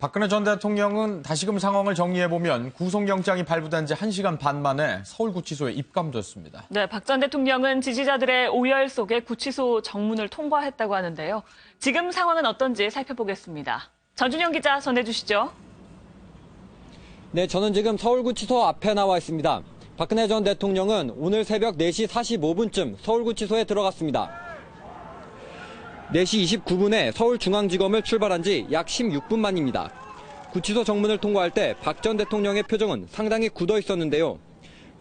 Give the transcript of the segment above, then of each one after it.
박근혜 전 대통령은 다시금 상황을 정리해보면 구속영장이 발부된 지 1시간 반 만에 서울구치소에 입감됐습니다. 네, 박 전 대통령은 지지자들의 오열 속에 구치소 정문을 통과했다고 하는데요. 지금 상황은 어떤지 살펴보겠습니다. 전준영 기자 전해주시죠. 네, 저는 지금 서울구치소 앞에 나와 있습니다. 박근혜 전 대통령은 오늘 새벽 4시 45분쯤 서울구치소에 들어갔습니다. 4시 29분에 서울중앙지검을 출발한 지 약 16분 만입니다. 구치소 정문을 통과할 때 박 전 대통령의 표정은 상당히 굳어 있었는데요.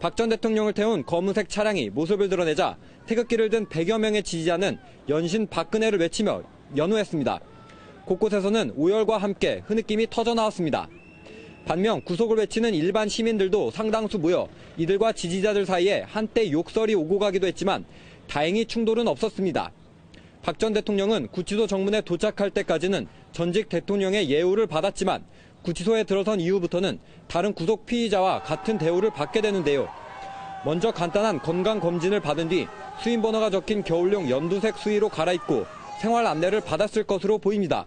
박 전 대통령을 태운 검은색 차량이 모습을 드러내자 태극기를 든 100여 명의 지지자는 연신 박근혜를 외치며 연호했습니다. 곳곳에서는 오열과 함께 흐느낌이 터져나왔습니다. 반면 구속을 외치는 일반 시민들도 상당수 모여 이들과 지지자들 사이에 한때 욕설이 오고 가기도 했지만 다행히 충돌은 없었습니다. 박 전 대통령은 구치소 정문에 도착할 때까지는 전직 대통령의 예우를 받았지만 구치소에 들어선 이후부터는 다른 구속 피의자와 같은 대우를 받게 되는데요. 먼저 간단한 건강검진을 받은 뒤 수임번호가 적힌 겨울용 연두색 수의로 갈아입고 생활 안내를 받았을 것으로 보입니다.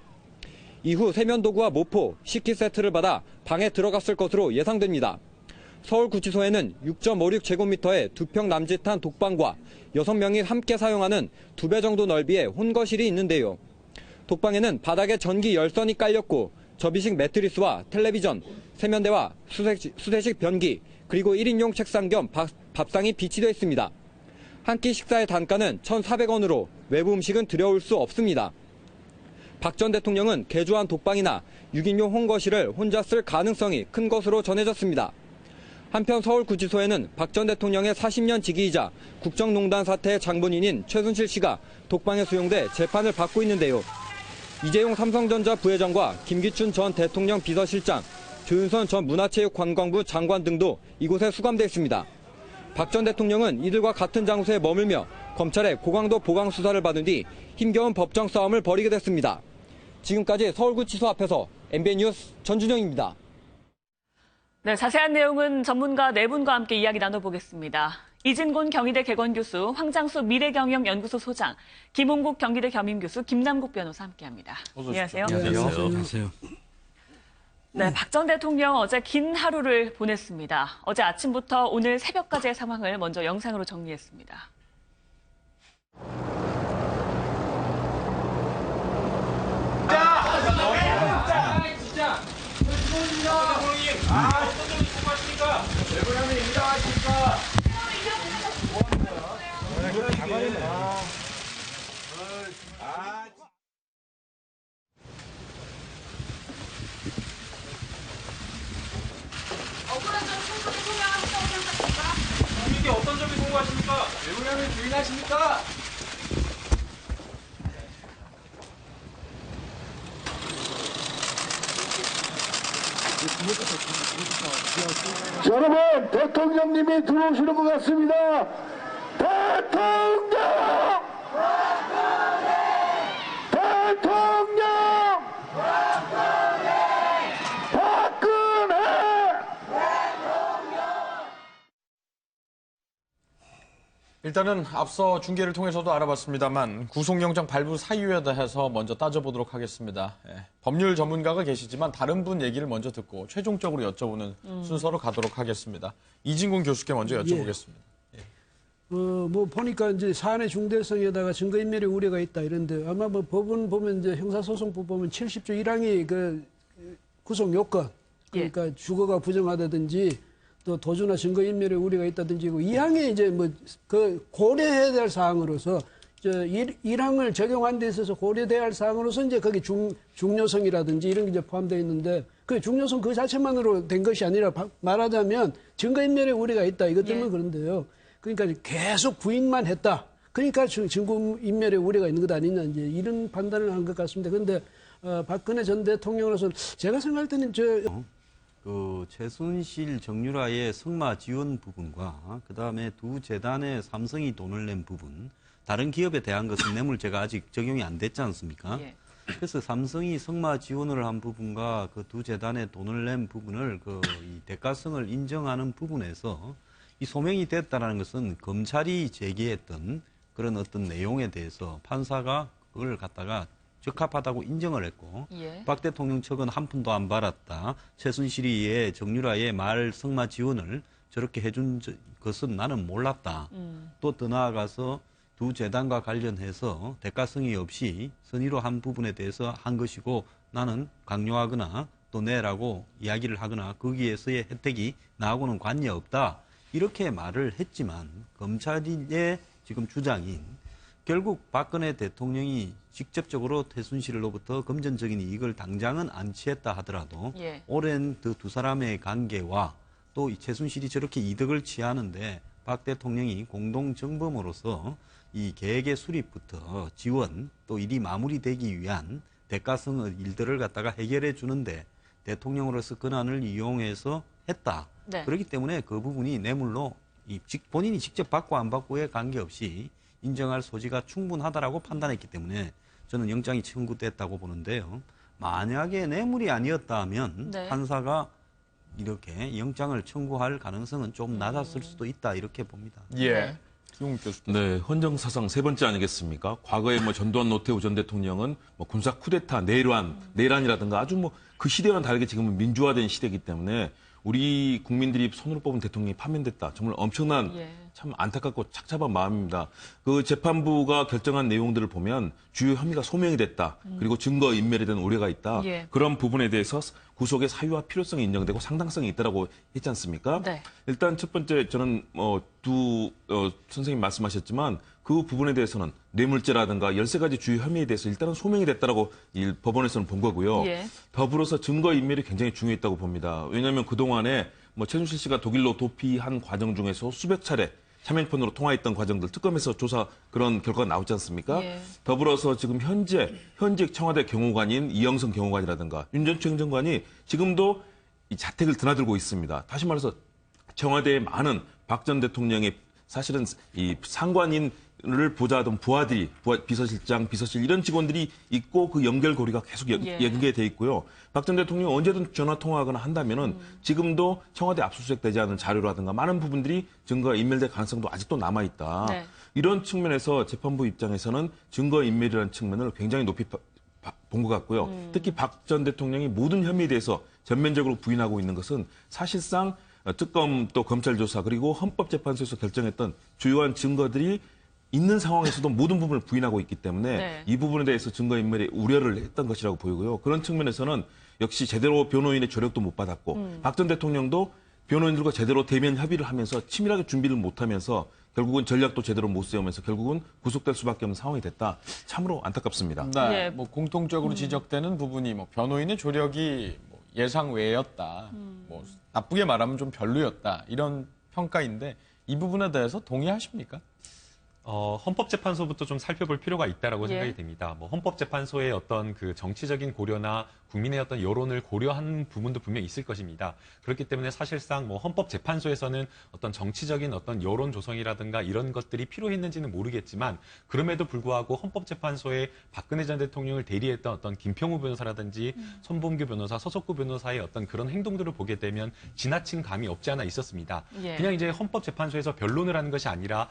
이후 세면도구와 모포, 식기 세트를 받아 방에 들어갔을 것으로 예상됩니다. 서울구치소에는 6.56제곱미터의 2평 남짓한 독방과 6명이 함께 사용하는 2배 정도 넓이의 혼거실이 있는데요. 독방에는 바닥에 전기 열선이 깔렸고 접이식 매트리스와 텔레비전, 세면대와 수세식 변기, 그리고 1인용 책상 겸 밥상이 비치되어 있습니다. 한 끼 식사의 단가는 1,400원으로 외부 음식은 들여올 수 없습니다. 박 전 대통령은 개조한 독방이나 6인용 혼거실을 혼자 쓸 가능성이 큰 것으로 전해졌습니다. 한편 서울구치소에는 박 전 대통령의 40년 지기이자 국정농단 사태의 장본인인 최순실 씨가 독방에 수용돼 재판을 받고 있는데요. 이재용 삼성전자 부회장과 김기춘 전 대통령 비서실장, 조윤선 전 문화체육관광부 장관 등도 이곳에 수감돼 있습니다. 박 전 대통령은 이들과 같은 장소에 머물며 검찰의 고강도 보강 수사를 받은 뒤 힘겨운 법정 싸움을 벌이게 됐습니다. 지금까지 서울구치소 앞에서 MBN 뉴스 전준영입니다. 네, 자세한 내용은 전문가 4분과 함께 이야기 나눠보겠습니다. 이진곤 경희대 개건교수, 황장수 미래경영연구소 소장, 김홍국 경기대 겸임교수, 김남국 변호사 함께합니다. 안녕하세요. 안녕하세요. 네, 박 전 대통령 어제 긴 하루를 보냈습니다. 어제 아침부터 오늘 새벽까지의 상황을 먼저 영상으로 정리했습니다. 어떤 점이 궁금하십니까? 왜 그러면 인정하십니까? 억울한 점 충분히 소명하셨다고 생각하십니까? 국민께 어떤 점이 궁금하십니까? 왜 그러면 부인하십니까? 여러분, 대통령님이 들어오시는 것 같습니다. 대통령! 대통령! 박근혜! 일단은 앞서 중계를 통해서도 알아봤습니다만 구속영장 발부 사유에 대해서 먼저 따져보도록 하겠습니다. 법률 전문가가 계시지만 다른 분 얘기를 먼저 듣고 최종적으로 여쭤보는 순서로 가도록 하겠습니다. 이진곤 교수께 먼저 여쭤보겠습니다. 뭐 보니까 이제 사안의 중대성에다가 증거인멸의 우려가 있다 이런데 아마 뭐 법은 보면 이제 형사소송법 보면 70조 1항이 그 구속 요건 그러니까 주거가 부정하다든지 또 도주나 증거인멸의 우려가 있다든지 2항에 이제 뭐 그 고려해야 될 사항으로서 저 1항을 적용한 데 있어서 고려돼야 할 사항으로서 이제 거기 중요성이라든지 이런 게 이제 포함되어 있는데 그 중요성 그 자체만으로 된 것이 아니라 말하자면 증거인멸의 우려가 있다 이것 때문에 그런데요. 그러니까 계속 부인만 했다. 그러니까 증거인멸의 우려가 있는 것 아니냐 이제 이런 판단을 한 것 같습니다. 그런데 박근혜 전 대통령으로서는 제가 생각할 때는 그 최순실 정유라의 승마 지원 부분과 그다음에 두 재단의 삼성이 돈을 낸 부분, 다른 기업에 대한 것은 뇌물죄가 아직 적용이 안 됐지 않습니까? 그래서 삼성이 승마 지원을 한 부분과 그 두 재단의 돈을 낸 부분을 이 대가성을 인정하는 부분에서 이 소명이 됐다라는 것은 검찰이 제기했던 그런 어떤 내용에 대해서 판사가 그걸 갖다가 적합하다고 인정을 했고 예. 박 대통령 측은 한 푼도 안 받았다. 최순실이의 정유라의 말 성마 지원을 저렇게 해준 것은 나는 몰랐다. 또 더 나아가서 두 재단과 관련해서 대가성이 없이 선의로 한 부분에 대해서 한 것이고 나는 강요하거나 또 내라고 이야기를 하거나 거기에서의 혜택이 나하고는 관여없다. 이렇게 말을 했지만 검찰의 지금 주장인 결국 박근혜 대통령이 직접적으로 최순실로부터 금전적인 이익을 당장은 안 취했다 하더라도 예. 오랜 그 두 사람의 관계와 또 이 최순실이 저렇게 이득을 취하는데 박 대통령이 공동정범으로서 이 계획의 수립부터 지원 또 일이 마무리되기 위한 대가성의 일들을 갖다가 해결해 주는데 대통령으로서 권한을 이용해서 했다. 네. 그렇기 때문에 그 부분이 뇌물로 본인이 직접 받고 안 받고에 관계없이 인정할 소지가 충분하다라고 판단했기 때문에 저는 영장이 청구됐다고 보는데요. 만약에 뇌물이 아니었다면 네. 판사가 이렇게 영장을 청구할 가능성은 좀 낮았을 수도 있다 이렇게 봅니다. 예. 김웅 교수. 네, 헌정사상 세 번째 아니겠습니까? 과거에 전두환 노태우 전 대통령은 군사 쿠데타, 내란이라든가 아주 그 시대와는 다르게 지금은 민주화된 시대이기 때문에 우리 국민들이 손으로 뽑은 대통령이 파면됐다. 정말 엄청난 예. 참 안타깝고 착잡한 마음입니다. 그 재판부가 결정한 내용들을 보면 주요 혐의가 소명이 됐다. 그리고 증거 인멸에 대한 우려가 있다. 예. 그런 부분에 대해서 구속의 사유와 필요성이 인정되고 상당성이 있다라고 했지 않습니까? 네. 일단 첫 번째 저는 선생님 말씀하셨지만 그 부분에 대해서는 뇌물죄라든가 13가지 주요 혐의에 대해서 일단은 소명이 됐다라고 법원에서는 본 거고요. 예. 더불어서 증거 인멸이 굉장히 중요했다고 봅니다. 왜냐하면 그동안에 최순실 씨가 독일로 도피한 과정 중에서 수백 차례 차명폰으로 통화했던 과정들 특검에서 조사 그런 결과가 나오지 않습니까? 예. 더불어서 지금 현직 청와대 경호관인 이영선 경호관이라든가 윤 전 행정관이 지금도 이 자택을 드나들고 있습니다. 다시 말해서 청와대에 많은 박 전 대통령의 사실은 이 상관인을 보좌하던 부하들이 비서실장, 비서실 이런 직원들이 있고 그 연결고리가 계속 예. 연계돼 있고요. 박 전 대통령이 언제든 전화 통화하거나 한다면은 지금도 청와대 압수수색되지 않은 자료라든가 많은 부분들이 증거가 인멸될 가능성도 아직도 남아 있다. 네. 이런 측면에서 재판부 입장에서는 증거 인멸이라는 측면을 굉장히 높이 본 것 같고요. 특히 박 전 대통령이 모든 혐의에 대해서 전면적으로 부인하고 있는 것은 사실상 특검 또 검찰 조사 그리고 헌법재판소에서 결정했던 주요한 증거들이 있는 상황에서도 모든 부분을 부인하고 있기 때문에 네. 이 부분에 대해서 증거인멸에 우려를 했던 것이라고 보이고요. 그런 측면에서는 역시 제대로 변호인의 조력도 못 받았고 박 전 대통령도 변호인들과 제대로 대면 협의를 하면서 치밀하게 준비를 못하면서 결국은 전략도 제대로 못 세우면서 결국은 구속될 수밖에 없는 상황이 됐다. 참으로 안타깝습니다. 네, 예. 공통적으로 지적되는 부분이 변호인의 조력이 예상 외였다. 나쁘게 말하면 좀 별로였다. 이런 평가인데 이 부분에 대해서 동의하십니까? 헌법재판소부터 좀 살펴볼 필요가 있다라고 예. 생각이 됩니다. 헌법재판소의 어떤 그 정치적인 고려나 국민의 어떤 여론을 고려한 부분도 분명히 있을 것입니다. 그렇기 때문에 사실상 헌법재판소에서는 어떤 정치적인 어떤 여론 조성이라든가 이런 것들이 필요했는지는 모르겠지만 그럼에도 불구하고 헌법재판소에 박근혜 전 대통령을 대리했던 어떤 김평우 변호사라든지 손범규 변호사, 서석구 변호사의 어떤 그런 행동들을 보게 되면 지나친 감이 없지 않아 있었습니다. 예. 그냥 이제 헌법재판소에서 변론을 하는 것이 아니라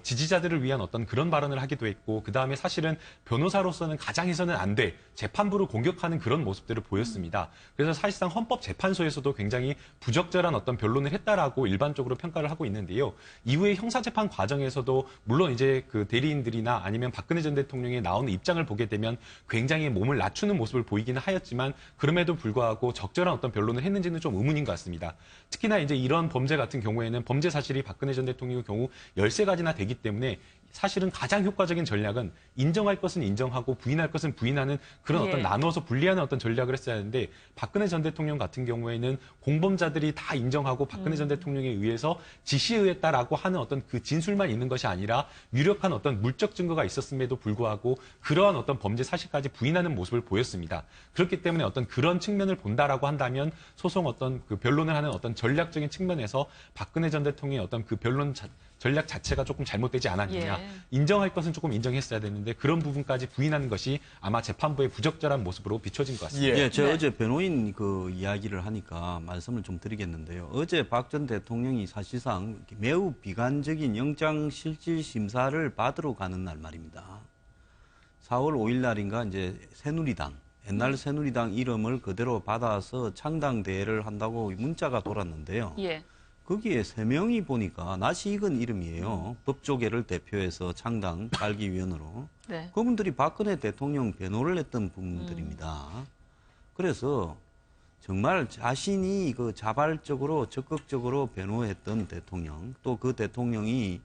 지지자들을 위한 어떤 그런 발언을 하기도 했고, 그 다음에 사실은 변호사로서는 가장 해서는 안 돼 재판부를 공격하는 그런 모습들을 보였습니다. 그래서 사실상 헌법재판소에서도 굉장히 부적절한 어떤 변론을 했다라고 일반적으로 평가를 하고 있는데요. 이후에 형사재판 과정에서도 물론 이제 그 대리인들이나 아니면 박근혜 전 대통령이 나오는 입장을 보게 되면 굉장히 몸을 낮추는 모습을 보이기는 하였지만 그럼에도 불구하고 적절한 어떤 변론을 했는지는 좀 의문인 것 같습니다. 특히나 이제 이런 범죄 같은 경우에는 범죄 사실이 박근혜 전 대통령의 경우 13가지나 되기 때문에 사실은 가장 효과적인 전략은 인정할 것은 인정하고 부인할 것은 부인하는 그런 어떤 예. 나누어서 분리하는 어떤 전략을 했어야 하는데 박근혜 전 대통령 같은 경우에는 공범자들이 다 인정하고 박근혜 전 대통령에 의해서 지시에 의했다라고 하는 어떤 그 진술만 있는 것이 아니라 유력한 어떤 물적 증거가 있었음에도 불구하고 그러한 어떤 범죄 사실까지 부인하는 모습을 보였습니다. 그렇기 때문에 어떤 그런 측면을 본다라고 한다면 소송 어떤 그 변론을 하는 어떤 전략적인 측면에서 박근혜 전 대통령의 어떤 그 변론 전략 자체가 조금 잘못되지 않았느냐. 예. 인정할 것은 조금 인정했어야 되는데 그런 부분까지 부인하는 것이 아마 재판부의 부적절한 모습으로 비춰진 것 같습니다. 예. 예, 제가 네. 어제 변호인 그 이야기를 하니까 말씀을 좀 드리겠는데요. 어제 박 전 대통령이 사실상 매우 비관적인 영장 실질 심사를 받으러 가는 날 말입니다. 4월 5일 날인가 이제 새누리당, 옛날 새누리당 이름을 그대로 받아서 창당 대회를 한다고 문자가 돌았는데요. 예. 거기에 3명이 보니까 낯이 익은 이름이에요. 법조계를 대표해서 창당 발기위원으로. 네. 그분들이 박근혜 대통령 변호를 했던 분들입니다. 그래서 정말 자신이 그 자발적으로 적극적으로 변호했던 대통령, 또 그 대통령이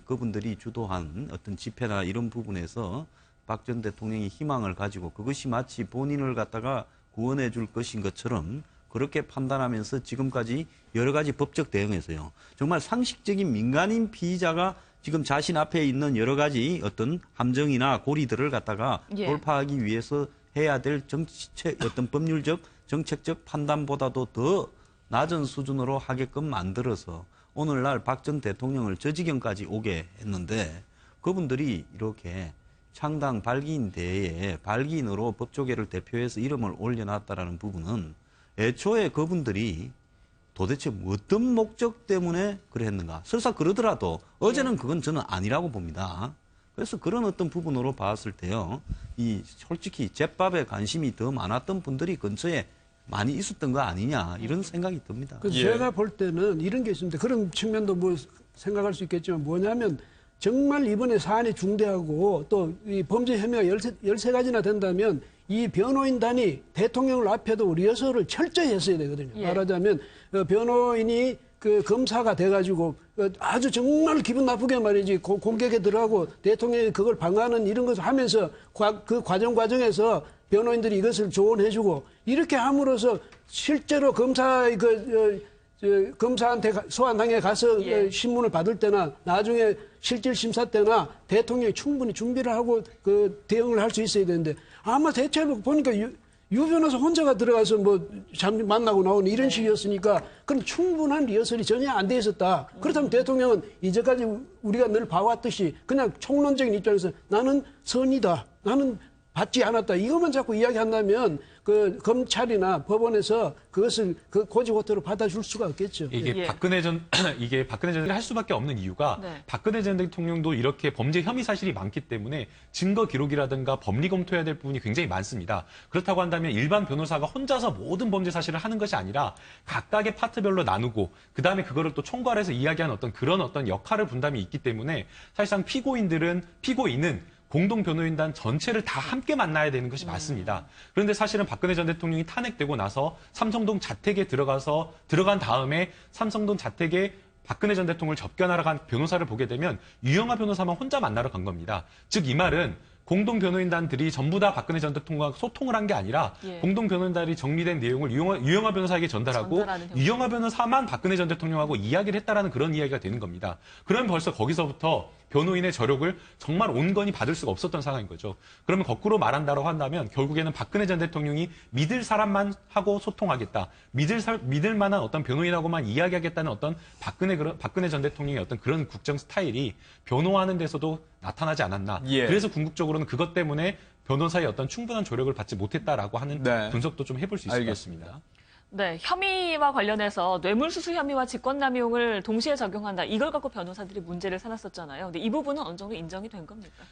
그분들이 주도한 어떤 집회나 이런 부분에서 박 전 대통령이 희망을 가지고 그것이 마치 본인을 갖다가 구원해 줄 것인 것처럼 그렇게 판단하면서 지금까지 여러 가지 법적 대응에서요. 정말 상식적인 민간인 피의자가 지금 자신 앞에 있는 여러 가지 어떤 함정이나 고리들을 갖다가 예. 돌파하기 위해서 해야 될 어떤 법률적, 정책적 판단보다도 더 낮은 수준으로 하게끔 만들어서 오늘날 박 전 대통령을 저 지경까지 오게 했는데 그분들이 이렇게 창당 발기인 대회에 발기인으로 법조계를 대표해서 이름을 올려놨다라는 부분은 애초에 그분들이 도대체 어떤 목적 때문에 그랬는가. 설사 그러더라도 어제는 그건 저는 아니라고 봅니다. 그래서 그런 어떤 부분으로 봤을 때요. 이 솔직히 제밥에 관심이 더 많았던 분들이 근처에 많이 있었던 거 아니냐 이런 생각이 듭니다. 그래서 예. 제가 볼 때는 이런 게 있습니다. 그런 측면도 뭐 생각할 수 있겠지만 뭐냐면 정말 이번에 사안이 중대하고 또 이 범죄 혐의가 13가지나 된다면 이 변호인단이 대통령을 앞에도 리허설을 철저히 했어야 되거든요. 예. 말하자면 변호인이 그 검사가 돼가지고 아주 정말 기분 나쁘게 말이지 공격에 들어가고 대통령이 그걸 방어하는 이런 것을 하면서 그 과정에서 변호인들이 이것을 조언해주고 이렇게 함으로써 실제로 검사한테 소환당에 가서 예. 신문을 받을 때나 나중에 실질 심사 때나 대통령이 충분히 준비를 하고 그 대응을 할 수 있어야 되는데 아마 대체로 보니까 유 변호사 혼자가 들어가서 뭐 잠시 만나고 나오는 이런 식이었으니까 그럼 충분한 리허설이 전혀 안 돼 있었다. 그렇다면 대통령은 이제까지 우리가 늘 봐왔듯이 그냥 총론적인 입장에서 나는 선이다. 나는 받지 않았다. 이것만 자꾸 이야기한다면 그 검찰이나 법원에서 그것을 그 고지고토로 받아줄 수가 없겠죠. 이게 예. 박근혜 전 할 수밖에 없는 이유가 네. 박근혜 전 대통령도 이렇게 범죄 혐의 사실이 많기 때문에 증거 기록이라든가 법리 검토해야 될 부분이 굉장히 많습니다. 그렇다고 한다면 일반 변호사가 혼자서 모든 범죄 사실을 하는 것이 아니라 각각의 파트별로 나누고 그다음에 그거를 또 총괄해서 이야기하는 그런 역할을 분담이 있기 때문에 사실상 피고인은 공동 변호인단 전체를 다 함께 만나야 되는 것이 맞습니다. 그런데 사실은 박근혜 전 대통령이 탄핵되고 나서 삼성동 자택에 들어간 다음에 삼성동 자택에 박근혜 전 대통령을 접견하러 간 변호사를 보게 되면 유영하 변호사만 혼자 만나러 간 겁니다. 즉 이 말은 공동 변호인단들이 전부 다 박근혜 전 대통령과 소통을 한 게 아니라 예. 공동 변호인단이 정리된 내용을 유영하 변호사에게 전달하고 전달하는 형식. 유영하 변호사만 박근혜 전 대통령하고 이야기를 했다라는 그런 이야기가 되는 겁니다. 그러면 벌써 거기서부터 변호인의 저력을 정말 온건히 받을 수가 없었던 상황인 거죠. 그러면 거꾸로 말한다고 한다면 결국에는 박근혜 전 대통령이 믿을 사람만 하고 소통하겠다. 믿을 만한 어떤 변호인하고만 이야기하겠다는 어떤 박근혜 전 대통령의 어떤 그런 국정 스타일이 변호하는 데서도 나타나지 않았나. 예. 그래서 궁극적으로는 그것 때문에 변호사의 어떤 충분한 조력을 받지 못했다라고 하는 네. 분석도 좀 해볼 수 있을 알겠습니다. 것 같습니다. 네, 혐의와 관련해서 뇌물수수 혐의와 직권남용을 동시에 적용한다. 이걸 갖고 변호사들이 문제를 삼았었잖아요. 근데 이 부분은 어느 정도 인정이 된 겁니까?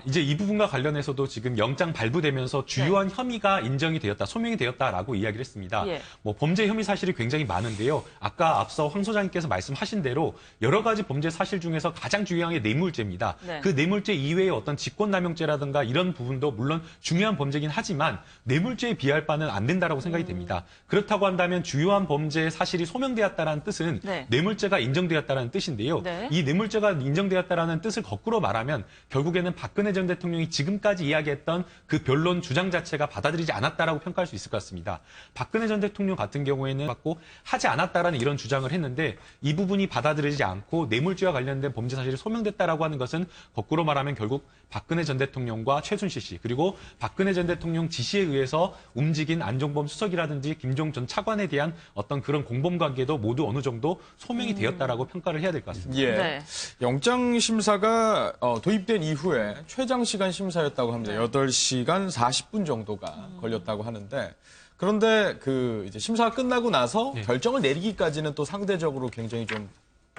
이제 이 부분과 관련해서도 지금 영장 발부되면서 주요한 혐의가 인정이 되었다, 소명이 되었다라고 이야기를 했습니다. 예. 범죄 혐의 사실이 굉장히 많은데요. 아까 앞서 황 소장님께서 말씀하신 대로 여러 가지 범죄 사실 중에서 가장 중요한 게 뇌물죄입니다. 네. 그 뇌물죄 이외의 어떤 직권남용죄라든가 이런 부분도 물론 중요한 범죄긴 하지만 뇌물죄에 비할 바는 안 된다라고 생각이 됩니다. 그렇다고 한다면 주요한 범죄 사실이 소명되었다라는 뜻은 네. 뇌물죄가 인정되었다라는 뜻인데요. 네. 이 뇌물죄가 인정되었다라는 뜻을 거꾸로 말하면 결국에는 박근혜 전 대통령이 지금까지 이야기했던 그 변론 주장 자체가 받아들이지 않았다라고 평가할 수 있을 것 같습니다. 박근혜 전 대통령 같은 경우에는 받고 하지 않았다라는 이런 주장을 했는데 이 부분이 받아들이지 않고 뇌물죄와 관련된 범죄 사실이 소명됐다라고 하는 것은 거꾸로 말하면 결국 박근혜 전 대통령과 최순실 씨 그리고 박근혜 전 대통령 지시에 의해서 움직인 안종범 수석이라든지 김종 전 차관에 대한 어떤 그런 공범 관계도 모두 어느 정도 소명이 되었다라고 평가를 해야 될 것 같습니다. 예. 네. 영장 심사가 도입된 이후에 최장 시간 심사였다고 합니다. 8시간 40분 정도가 걸렸다고 하는데 그런데 이제 심사가 끝나고 나서 네. 결정을 내리기까지는 또 상대적으로 굉장히 좀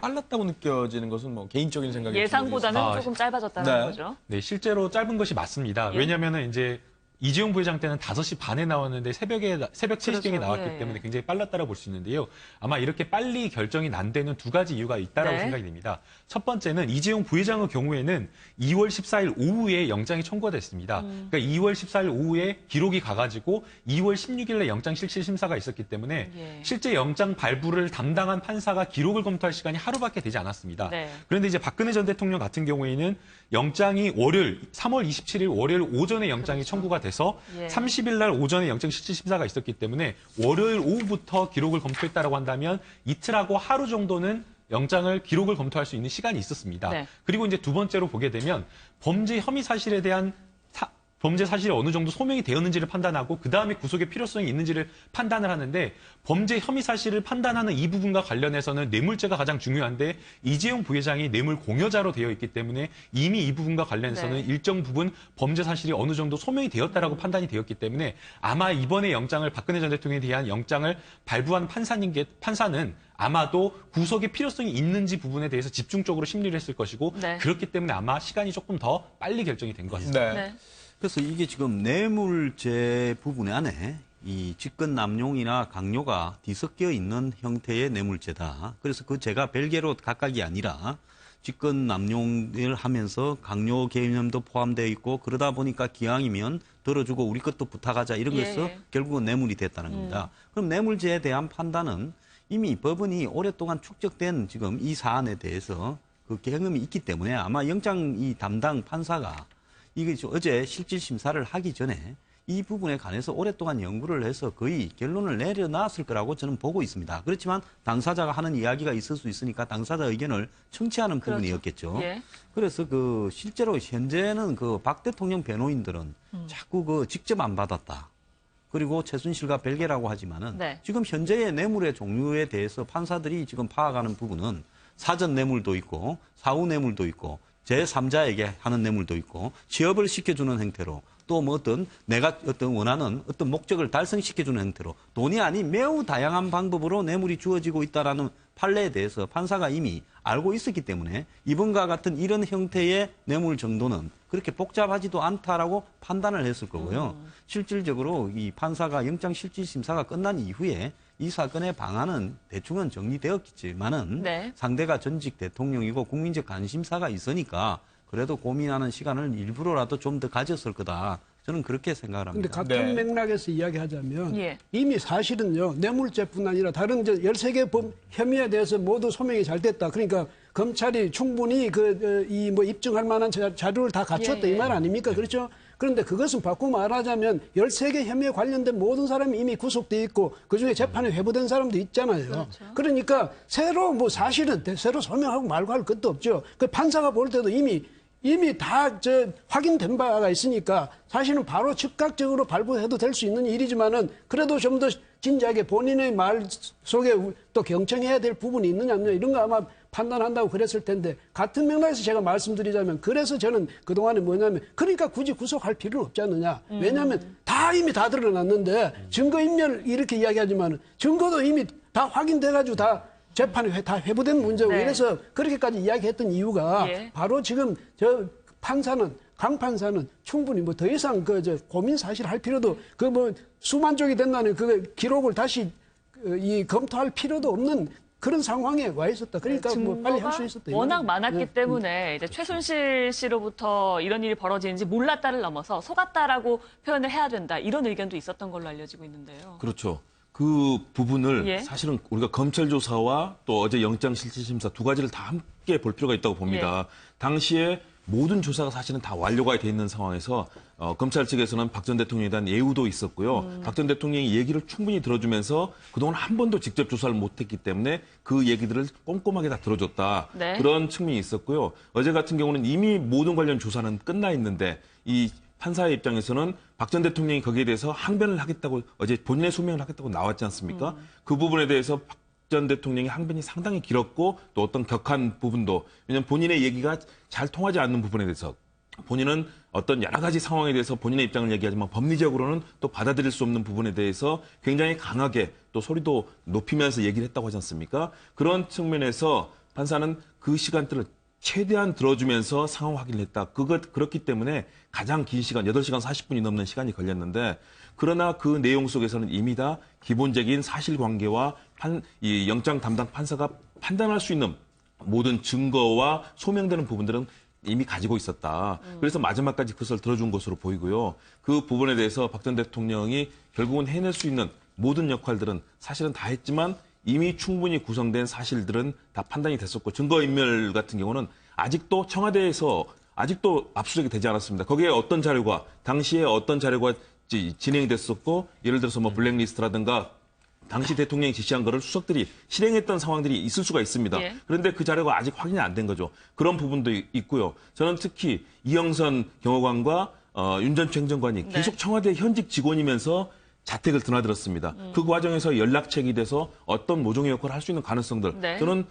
빨랐다고 느껴지는 것은 뭐 개인적인 생각이 예상보다는 조금 짧아졌다는 네. 거죠. 네, 실제로 짧은 것이 맞습니다. 예. 왜냐하면 이제 이재용 부회장 때는 5시 반에 나왔는데 새벽 3시경에 그렇죠. 나왔기 예, 때문에 예. 굉장히 빨랐다고 볼 수 있는데요. 아마 이렇게 빨리 결정이 난 데는 두 가지 이유가 있다라고 네. 생각이 됩니다. 첫 번째는 이재용 부회장의 경우에는 2월 14일 오후에 영장이 청구가 됐습니다. 그러니까 2월 14일 오후에 기록이 가가지고 2월 16일에 영장 실질 심사가 있었기 때문에 예. 실제 영장 발부를 담당한 판사가 기록을 검토할 시간이 하루밖에 되지 않았습니다. 네. 그런데 이제 박근혜 전 대통령 같은 경우에는 영장이 월요일 3월 27일 월요일 오전에 영장이 청구가 돼서 예. 30일 날 오전에 영장 실질 심사가 있었기 때문에 월요일 오후부터 기록을 검토했다라고 한다면 이틀하고 하루 정도는 영장을 기록을 검토할 수 있는 시간이 있었습니다. 네. 그리고 이제 두 번째로 보게 되면 범죄 혐의 사실에 대한 범죄 사실이 어느 정도 소명이 되었는지를 판단하고 그다음에 구속의 필요성이 있는지를 판단을 하는데 범죄 혐의 사실을 판단하는 이 부분과 관련해서는 뇌물죄가 가장 중요한데 이재용 부회장이 뇌물 공여자로 되어 있기 때문에 이미 이 부분과 관련해서는 네. 일정 부분 범죄 사실이 어느 정도 소명이 되었다라고 판단이 되었기 때문에 아마 이번에 영장을 박근혜 전 대통령에 대한 영장을 발부한 판사는 아마도 구속의 필요성이 있는지 부분에 대해서 집중적으로 심리를 했을 것이고 네. 그렇기 때문에 아마 시간이 조금 더 빨리 결정이 된 것 같습니다. 네. 네. 그래서 이게 지금 뇌물죄 부분 안에 이 직권 남용이나 강요가 뒤섞여 있는 형태의 뇌물죄다. 그래서 그 죄가 별개로 각각이 아니라 직권 남용을 하면서 강요 개념도 포함되어 있고 그러다 보니까 기왕이면 들어주고 우리 것도 부탁하자 이런 예. 것에서 결국은 뇌물이 됐다는 겁니다. 그럼 뇌물죄에 대한 판단은 이미 법원이 오랫동안 축적된 지금 이 사안에 대해서 그 경험이 있기 때문에 아마 영장 이 담당 판사가 이게 어제 실질 심사를 하기 전에 이 부분에 관해서 오랫동안 연구를 해서 거의 결론을 내려놨을 거라고 저는 보고 있습니다. 그렇지만 당사자가 하는 이야기가 있을 수 있으니까 당사자 의견을 청취하는 그렇죠. 부분이었겠죠. 예. 그래서 그 실제로 현재는 그 박 대통령 변호인들은 자꾸 그 직접 안 받았다. 그리고 최순실과 별개라고 하지만은 네. 지금 현재의 뇌물의 종류에 대해서 판사들이 지금 파악하는 부분은 사전 뇌물도 있고 사후 뇌물도 있고 제3자에게 하는 뇌물도 있고 취업을 시켜주는 형태로 또 뭐 어떤 내가 어떤 원하는 어떤 목적을 달성시켜주는 형태로 돈이 아닌 매우 다양한 방법으로 뇌물이 주어지고 있다라는 판례에 대해서 판사가 이미 알고 있었기 때문에 이번과 같은 이런 형태의 뇌물 정도는 그렇게 복잡하지도 않다라고 판단을 했을 거고요. 실질적으로 이 판사가 영장 실질 심사가 끝난 이후에 이 사건의 방안은 대충은 정리되었겠지만은 네. 상대가 전직 대통령이고 국민적 관심사가 있으니까 그래도 고민하는 시간을 일부러라도 좀 더 가졌을 거다. 저는 그렇게 생각을 근데 합니다. 같은 네. 맥락에서 이야기하자면 예. 이미 사실은요 뇌물죄뿐 아니라 다른 13개 혐의에 대해서 모두 소명이 잘 됐다. 그러니까 검찰이 충분히 이 뭐 입증할 만한 자료를 다 갖췄다 예. 이 말 아닙니까? 그렇죠? 그런데 그것은 바꾸고 말하자면 13개 혐의에 관련된 모든 사람이 이미 구속돼 있고 그중에 재판에 회부된 사람도 있잖아요. 그렇죠. 그러니까 새로 뭐 사실은 새로 소명하고 말고 할 것도 없죠. 그 판사가 볼 때도 이미 다 확인된 바가 있으니까 사실은 바로 즉각적으로 발부해도 될 수 있는 일이지만은 그래도 좀 더 진지하게 본인의 말 속에 또 경청해야 될 부분이 있느냐 없느냐 이런 거 아마 판단한다고 그랬을 텐데 같은 맥락에서 제가 말씀드리자면 그래서 저는 그동안에 뭐냐면 그러니까 굳이 구속할 필요는 없지 않느냐. 왜냐하면 이미 다 드러났는데 증거인멸 이렇게 이야기하지만 증거도 이미 다 확인돼가지고 다 재판에 다 회부된 문제고 네. 이래서 그렇게까지 이야기했던 이유가 예. 바로 지금 강 판사는 충분히 뭐 더 이상 고민 사실 할 필요도 수만 쪽이 된다는 그 기록을 다시 검토할 필요도 없는 그런 상황에 와 있었다. 그러니까 뭐 빨리 할 수 있었다. 워낙 많았기 네. 때문에 이제 최순실 씨로부터 이런 일이 벌어지는지 몰랐다를 넘어서 속았다라고 표현을 해야 된다. 이런 의견도 있었던 걸로 알려지고 있는데요. 그렇죠. 그 부분을 예. 사실은 우리가 검찰 조사와 또 어제 영장 실질 심사 두 가지를 다 함께 볼 필요가 있다고 봅니다. 당시에 모든 조사가 사실은 다 완료가 돼 있는 상황에서 검찰 측에서는 박 전 대통령에 대한 예우도 있었고요. 박 전 대통령이 얘기를 충분히 들어주면서 그동안 한 번도 직접 조사를 못했기 때문에 그 얘기들을 꼼꼼하게 다 들어줬다. 네. 그런 측면이 있었고요. 어제 같은 경우는 이미 모든 관련 조사는 끝나 있는데 이 판사의 입장에서는 박 전 대통령이 거기에 대해서 항변을 하겠다고 어제 본인의 소명을 하겠다고 나왔지 않습니까? 그 부분에 대해서 박 전 대통령의 항변이 상당히 길었고 또 어떤 격한 부분도 왜냐하면 본인의 얘기가 잘 통하지 않는 부분에 대해서 본인은 어떤 여러 가지 상황에 대해서 본인의 입장을 얘기하지만 법리적으로는 또 받아들일 수 없는 부분에 대해서 굉장히 강하게 또 소리도 높이면서 얘기를 했다고 하지 않습니까? 그런 측면에서 판사는 그 시간대를 최대한 들어주면서 상황 확인을 했다. 그렇기 때문에 가장 긴 시간, 8시간 40분이 넘는 시간이 걸렸는데, 그러나 그 내용 속에서는 이미 다 기본적인 사실관계와 이 영장 담당 판사가 판단할 수 있는 모든 증거와 소명되는 부분들은 이미 가지고 있었다. 그래서 마지막까지 그것을 들어준 것으로 보이고요. 그 부분에 대해서 박 전 대통령이 결국은 해낼 수 있는 모든 역할들은 사실은 다 했지만 이미 충분히 구성된 사실들은 다 판단이 됐었고, 증거인멸 같은 경우는 아직도 청와대에서 아직도 압수수색이 되지 않았습니다. 거기에 어떤 자료가, 당시에 어떤 자료가 진행이 됐었고, 예를 들어서 뭐 블랙리스트라든가 당시 대통령이 지시한 거를 수석들이 실행했던 상황들이 있을 수가 있습니다. 예. 그런데 그 자료가 아직 확인이 안 된 거죠. 그런 부분도 있고요. 저는 특히 이영선 경호관과 윤전추 행정관이 계속 청와대 현직 직원이면서 자택을 드나들었습니다. 그 과정에서 연락책이 돼서 어떤 모종의 역할을 할 수 있는 가능성들. 네. 저는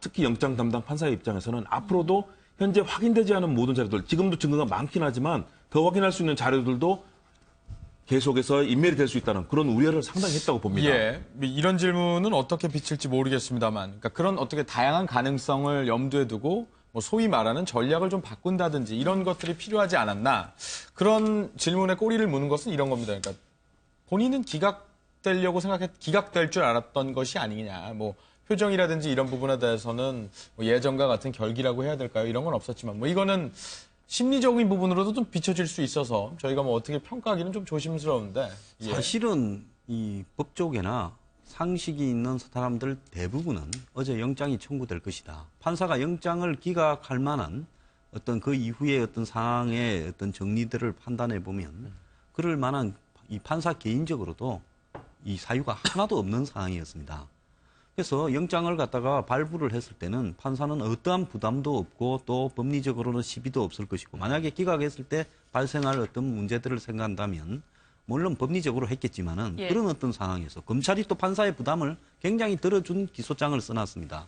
특히 영장 담당 판사의 입장에서는 앞으로도 현재 확인되지 않은 모든 자료들, 지금도 증거가 많긴 하지만 더 확인할 수 있는 자료들도 계속해서 인멸이 될 수 있다는 그런 우려를 상당히 했다고 봅니다. 예, 이런 질문은 어떻게 비칠지 모르겠습니다만, 그러니까 그런 어떻게 다양한 가능성을 염두에 두고 뭐 소위 말하는 전략을 좀 바꾼다든지 이런 것들이 필요하지 않았나, 그런 질문에 꼬리를 무는 것은 이런 겁니다. 그러니까 본인은 기각될 줄 알았던 것이 아니냐, 뭐 표정이라든지 이런 부분에 대해서는 뭐 예전과 같은 결기라고 해야 될까요? 이런 건 없었지만, 뭐 이거는 심리적인 부분으로도 좀 비춰질 수 있어서 저희가 뭐 어떻게 평가하기는 좀 조심스러운데. 예. 사실은 이 법조계나 상식이 있는 사람들 대부분은 어제 영장이 청구될 것이다. 판사가 영장을 기각할 만한 어떤 그 이후의 어떤 상황의 어떤 정리들을 판단해 보면 그럴 만한 이 판사 개인적으로도 이 사유가 하나도 없는 상황이었습니다. 그래서 영장을 갖다가 발부를 했을 때는 판사는 어떠한 부담도 없고 또 법리적으로는 시비도 없을 것이고, 만약에 기각했을 때 발생할 어떤 문제들을 생각한다면 물론 법리적으로 했겠지만은 그런 어떤 상황에서 검찰이 또 판사의 부담을 굉장히 들어준 기소장을 써놨습니다.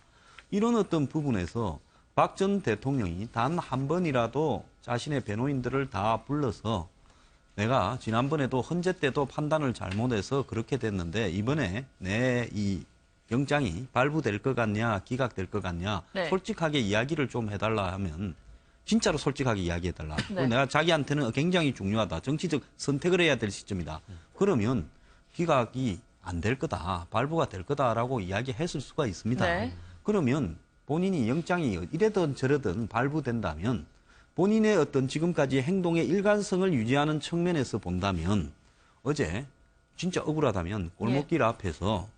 이런 어떤 부분에서 박 전 대통령이 단 한 번이라도 자신의 변호인들을 다 불러서 내가 지난번에도 헌재 때도 판단을 잘못해서 그렇게 됐는데 이번에 내 이 영장이 발부될 것 같냐, 기각될 것 같냐, 솔직하게 이야기를 좀 해달라 하면 진짜로 솔직하게 이야기해달라. 내가 자기한테는 굉장히 중요하다. 정치적 선택을 해야 될 시점이다. 그러면 기각이 안 될 거다, 발부가 될 거다라고 이야기했을 수가 있습니다. 그러면 본인이 영장이 이래든 저래든 발부된다면 본인의 어떤 지금까지 행동의 일관성을 유지하는 측면에서 본다면 어제 진짜 억울하다면 골목길 앞에서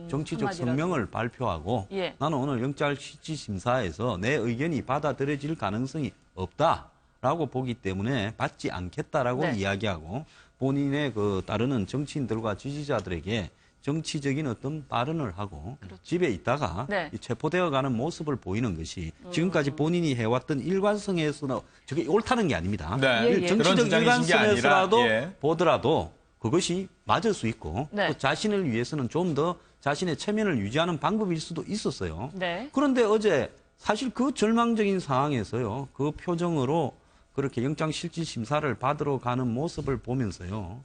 정치적 한마디라도. 성명을 발표하고 나는 오늘 영장 실질 심사에서 내 의견이 받아들여질 가능성이 없다라고 보기 때문에 받지 않겠다라고 이야기하고 본인의 그 따르는 정치인들과 지지자들에게 정치적인 어떤 발언을 하고 집에 있다가 체포되어가는 모습을 보이는 것이 지금까지 본인이 해왔던 일관성에서는 저게 옳다는 게 아닙니다. 정치적 일관성에서라도 보더라도 그것이 맞을 수 있고 또 자신을 위해서는 좀 더 자신의 체면을 유지하는 방법일 수도 있었어요. 그런데 어제 사실 그 절망적인 상황에서요, 그 표정으로 그렇게 영장실질심사를 받으러 가는 모습을 보면서요,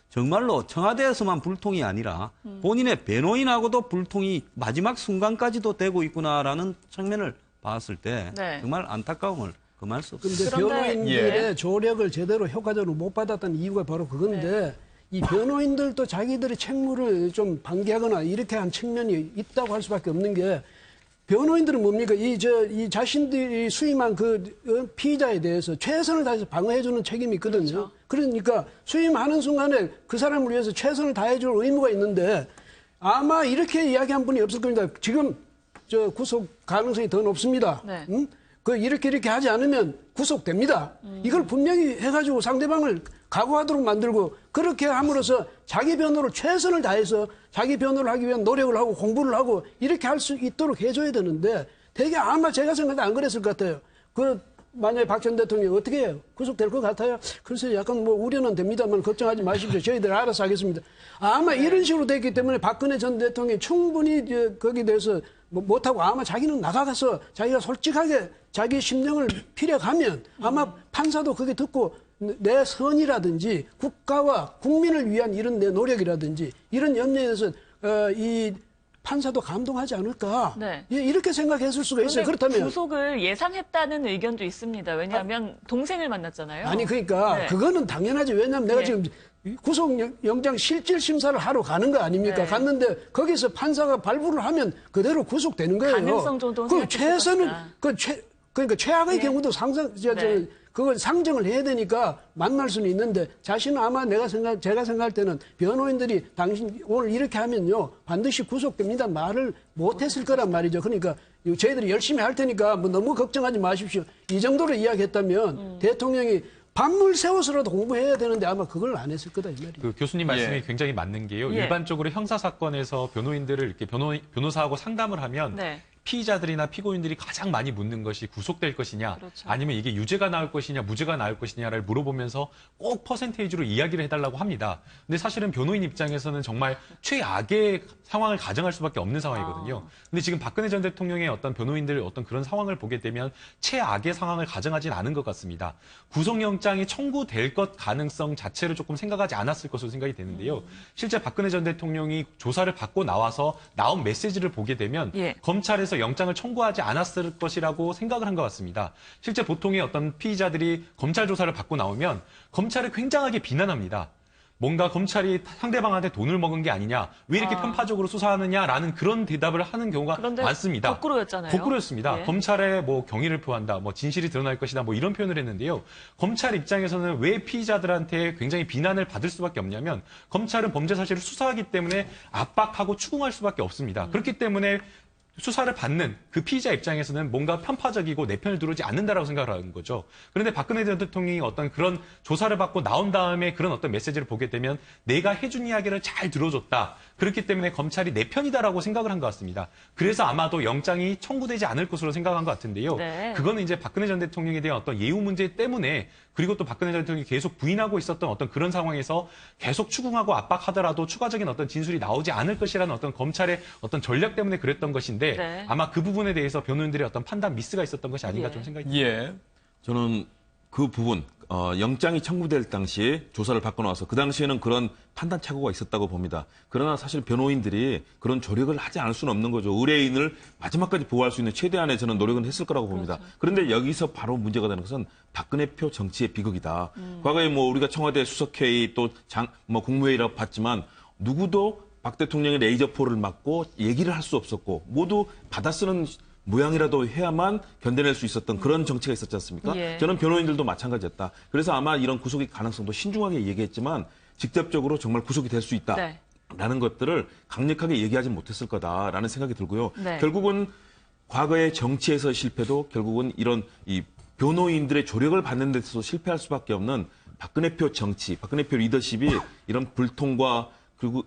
정말로 청와대에서만 불통이 아니라 본인의 변호인하고도 불통이 마지막 순간까지도 되고 있구나라는 측면을 봤을 때 정말 안타까움을 금할 수 없습니다. 그런데 변호인들의 조력을 제대로 효과적으로 못 받았던 이유가 바로 그건데 이 변호인들도 자기들의 책무를 좀 방기하거나 이렇게 한 측면이 있다고 할 수밖에 없는 게, 변호인들은 뭡니까? 이 자신들이 수임한 그 피의자에 대해서 최선을 다해서 방어해주는 책임이 있거든요. 그러니까 수임하는 순간에 그 사람을 위해서 최선을 다해줄 의무가 있는데 아마 이렇게 이야기한 분이 없을 겁니다. 지금 구속 가능성이 더 높습니다. 응? 이렇게 하지 않으면 구속됩니다. 이걸 분명히 해가지고 상대방을 각오하도록 만들고 그렇게 함으로써 자기 변호를 최선을 다해서 자기 변호를 하기 위한 노력을 하고 공부를 하고 이렇게 할 수 있도록 해줘야 되는데 되게 아마 제가 생각해도 안 그랬을 것 같아요. 만약에 박 전 대통령이 어떻게 해요? 구속될 것 같아요? 글쎄 약간 뭐 우려는 됩니다만 걱정하지 마십시오. 저희들 알아서 하겠습니다. 아마 이런 식으로 됐기 때문에 박근혜 전 대통령이 충분히 거기에 대해서 못하고 아마 자기는 나가서 자기가 솔직하게 자기 심령을 피력하면 아마 판사도 그게 듣고 내 선이라든지 국가와 국민을 위한 이런 내 노력이라든지 이런 염려에 대해서 이 판사도 감동하지 않을까? 네. 예, 이렇게 생각했을 수가 있어요. 그런데 그렇다면 구속을 예상했다는 의견도 있습니다. 왜냐하면 동생을 만났잖아요. 아니 그러니까 네. 그거는 당연하지. 왜냐하면 내가 예. 지금 구속영장 실질 심사를 하러 가는 거 아닙니까? 네. 갔는데 거기서 판사가 발부를 하면 그대로 구속되는 거예요. 가능성 정도는 그 생각했을 최선은 것이다. 그러니까 최악의 예. 경우도 네. 그걸 상정을 해야 되니까 만날 수는 있는데 자신은 아마 제가 생각할 때는 변호인들이 당신 오늘 이렇게 하면요 반드시 구속됩니다 말을 못했을 거란 말이죠. 그러니까 저희들이 열심히 할 테니까 뭐 너무 걱정하지 마십시오. 이 정도로 이야기했다면 대통령이 밤물 새워서라도 공부해야 되는데 아마 그걸 안 했을 거다 이 말이에요. 그 교수님 말씀이 예. 굉장히 맞는 게요. 예. 일반적으로 형사 사건에서 변호인들을 이렇게 변호사하고 상담을 하면 네. 피의자들이나 피고인들이 가장 많이 묻는 것이 구속될 것이냐, 그렇죠. 아니면 이게 유죄가 나올 것이냐, 무죄가 나올 것이냐를 물어보면서 꼭 퍼센테이지로 이야기를 해달라고 합니다. 근데 사실은 변호인 입장에서는 정말 최악의 상황을 가정할 수밖에 없는 상황이거든요. 근데 지금 박근혜 전 대통령의 어떤 변호인들 어떤 그런 상황을 보게 되면 최악의 상황을 가정하진 않은 것 같습니다. 구속영장이 청구될 것 가능성 자체를 조금 생각하지 않았을 것으로 생각이 되는데요. 실제 박근혜 전 대통령이 조사를 받고 나와서 나온 메시지를 보게 되면 예. 검찰에서 영장을 청구하지 않았을 것이라고 생각을 한 것 같습니다. 실제 보통의 어떤 피의자들이 검찰 조사를 받고 나오면 검찰을 굉장하게 비난합니다. 뭔가 검찰이 상대방한테 돈을 먹은 게 아니냐, 왜 이렇게 편파적으로 수사하느냐라는 그런 대답을 하는 경우가 그런데 많습니다. 거꾸로였잖아요. 거꾸로였습니다. 예. 검찰에 뭐 경위를 표한다, 뭐 진실이 드러날 것이다, 뭐 이런 표현을 했는데요. 검찰 입장에서는 왜 피의자들한테 굉장히 비난을 받을 수밖에 없냐면 검찰은 범죄 사실을 수사하기 때문에 압박하고 추궁할 수밖에 없습니다. 그렇기 때문에 수사를 받는 그 피의자 입장에서는 뭔가 편파적이고 내 편을 들어오지 않는다라고 생각을 하는 거죠. 그런데 박근혜 전 대통령이 어떤 그런 조사를 받고 나온 다음에 그런 어떤 메시지를 보게 되면 내가 해준 이야기를 잘 들어줬다. 그렇기 때문에 검찰이 내 편이다라고 생각을 한 것 같습니다. 그래서 아마도 영장이 청구되지 않을 것으로 생각한 것 같은데요. 네. 그거는 이제 박근혜 전 대통령에 대한 어떤 예우 문제 때문에 그리고 또 박근혜 전 대통령이 계속 부인하고 있었던 어떤 그런 상황에서 계속 추궁하고 압박하더라도 추가적인 어떤 진술이 나오지 않을 것이라는 어떤 검찰의 어떤 전략 때문에 그랬던 것인데 네. 아마 그 부분에 대해서 변호인들의 어떤 판단 미스가 있었던 것이 아닌가 예. 좀 생각이 듭니다. 예. 저는 그 부분 영장이 청구될 당시에 조사를 받고 나와서 그 당시에는 그런 판단 착오가 있었다고 봅니다. 그러나 사실 변호인들이 그런 조력을 하지 않을 수는 없는 거죠. 의뢰인을 마지막까지 보호할 수 있는 최대한의 저는 노력은 했을 거라고 봅니다. 그런데 여기서 바로 문제가 되는 것은 박근혜표 정치의 비극이다. 과거에 뭐 우리가 청와대 수석회의 또 국무회의라고 봤지만 누구도 박 대통령의 레이저포를 맞고 얘기를 할 수 없었고 모두 받아쓰는 모양이라도 해야만 견뎌낼 수 있었던 그런 정치가 있었지 않습니까? 예. 저는 변호인들도 마찬가지였다. 그래서 아마 이런 구속의 가능성도 신중하게 얘기했지만 직접적으로 정말 구속이 될 수 있다. 네. 라는 것들을 강력하게 얘기하지 못했을 거다라는 생각이 들고요. 네. 결국은 과거의 정치에서 실패도 결국은 이런 이 변호인들의 조력을 받는 데서 실패할 수밖에 없는 박근혜표 정치, 박근혜표 리더십이 이런 불통과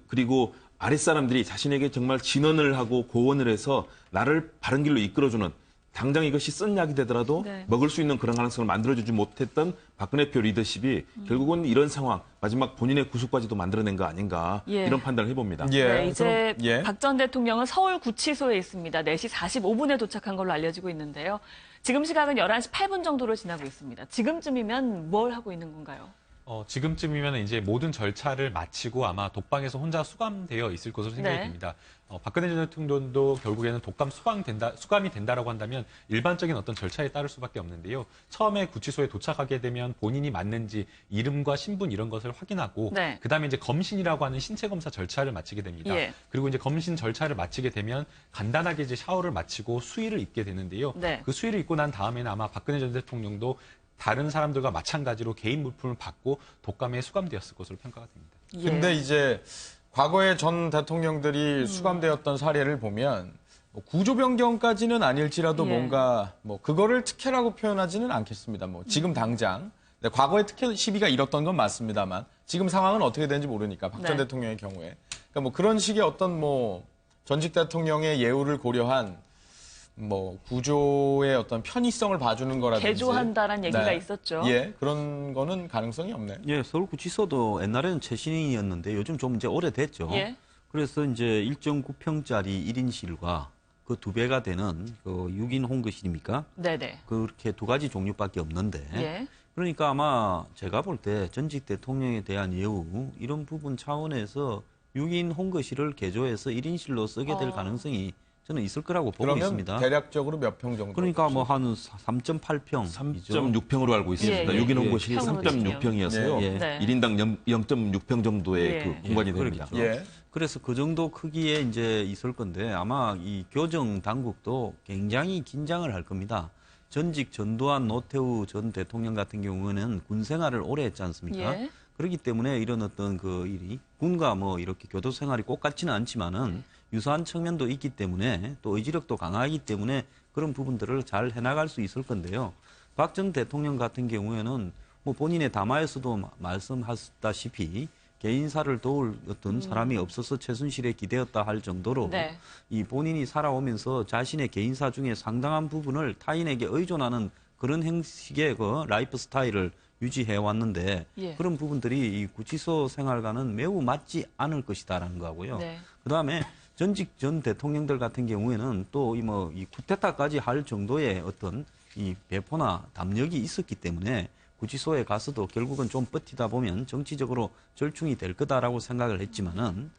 그리고 아랫사람들이 자신에게 정말 진언을 하고 고언을 해서 나를 바른 길로 이끌어주는 당장 이것이 쓴 약이 되더라도 네. 먹을 수 있는 그런 가능성을 만들어주지 못했던 박근혜표 리더십이 결국은 이런 상황, 마지막 본인의 구속까지도 만들어낸 거 아닌가 예. 이런 판단을 해봅니다. 예. 네, 이제 그럼, 예. 박 전 대통령은 서울 구치소에 있습니다. 4시 45분에 도착한 걸로 알려지고 있는데요. 지금 시각은 11시 8분 정도로 지나고 있습니다. 지금쯤이면 뭘 하고 있는 건가요? 지금쯤이면 이제 모든 절차를 마치고 아마 독방에서 혼자 수감되어 있을 것으로 생각이 네. 됩니다. 박근혜 전 대통령도 결국에는 수감이 된다라고 한다면 일반적인 어떤 절차에 따를 수밖에 없는데요. 처음에 구치소에 도착하게 되면 본인이 맞는지 이름과 신분 이런 것을 확인하고 네. 그다음에 이제 검신이라고 하는 신체 검사 절차를 마치게 됩니다. 예. 그리고 이제 검신 절차를 마치게 되면 간단하게 이제 샤워를 마치고 수의를 입게 되는데요. 네. 그 수의를 입고 난 다음에는 아마 박근혜 전 대통령도 다른 사람들과 마찬가지로 개인 물품을 받고 독감에 수감되었을 것으로 평가가 됩니다. 예. 근데 이제 과거에 전 대통령들이 수감되었던 사례를 보면 뭐 구조 변경까지는 아닐지라도 예. 뭔가 뭐 그거를 특혜라고 표현하지는 않겠습니다. 뭐 지금 당장 네, 과거에 특혜 시비가 일었던 건 맞습니다만 지금 상황은 어떻게 되는지 모르니까 박 전 네. 대통령의 경우에 그러니까 뭐 그런 식의 어떤 뭐 전직 대통령의 예우를 고려한 뭐 구조의 어떤 편의성을 봐주는 거라든지 개조한다란 얘기가 있었죠. 예, 그런 거는 가능성이 없네요. 예, 서울구치소도 옛날에는 최신이었는데 요즘 좀 이제 오래됐죠. 예. 그래서 이제 1.9평짜리 1인실과 그 2배가 되는 그 6인 홈거실입니까? 네네. 그렇게 두 가지 종류밖에 없는데. 예. 그러니까 아마 제가 볼 때 전직 대통령에 대한 예우 이런 부분 차원에서 6인 홍거실을 개조해서 1인실로 쓰게 될 가능성이 저는 있을 거라고 보고 그러면 있습니다. 대략적으로 몇 평 정도? 그러니까 뭐 한 3.8평, 3.6평으로 알고 있습니다. 예, 예. 6인 예. 홍보실이 평으로 3.6평이었어요. 예. 네. 1인당 0.6평 정도의 예. 그 공간이 예, 됩니다. 그러겠죠. 예. 그래서 그 정도 크기에 이제 있을 건데 아마 이 교정 당국도 굉장히 긴장을 할 겁니다. 전직 전두환 노태우 전 대통령 같은 경우는 군 생활을 오래 했지 않습니까? 예. 그렇기 때문에 이런 어떤 그 일이 군과 뭐 이렇게 교도 생활이 꼭 같지는 않지만은 유사한 측면도 있기 때문에 또 의지력도 강하기 때문에 그런 부분들을 잘 해나갈 수 있을 건데요. 박 전 대통령 같은 경우에는 뭐 본인의 담화에서도 말씀하셨다시피 개인사를 도울 어떤 사람이 없어서 최순실에 기대었다 할 정도로 네. 이 본인이 살아오면서 자신의 개인사 중에 상당한 부분을 타인에게 의존하는 그런 형식의 그 라이프 스타일을 유지해 왔는데 예. 그런 부분들이 이 구치소 생활과는 매우 맞지 않을 것이다라는 거고요. 네. 그다음에 전직 전 대통령들 같은 경우에는 또 이 쿠데타까지 할 정도의 어떤 이 배포나 담력이 있었기 때문에 구치소에 가서도 결국은 좀 버티다 보면 정치적으로 절충이 될 거다라고 생각을 했지만은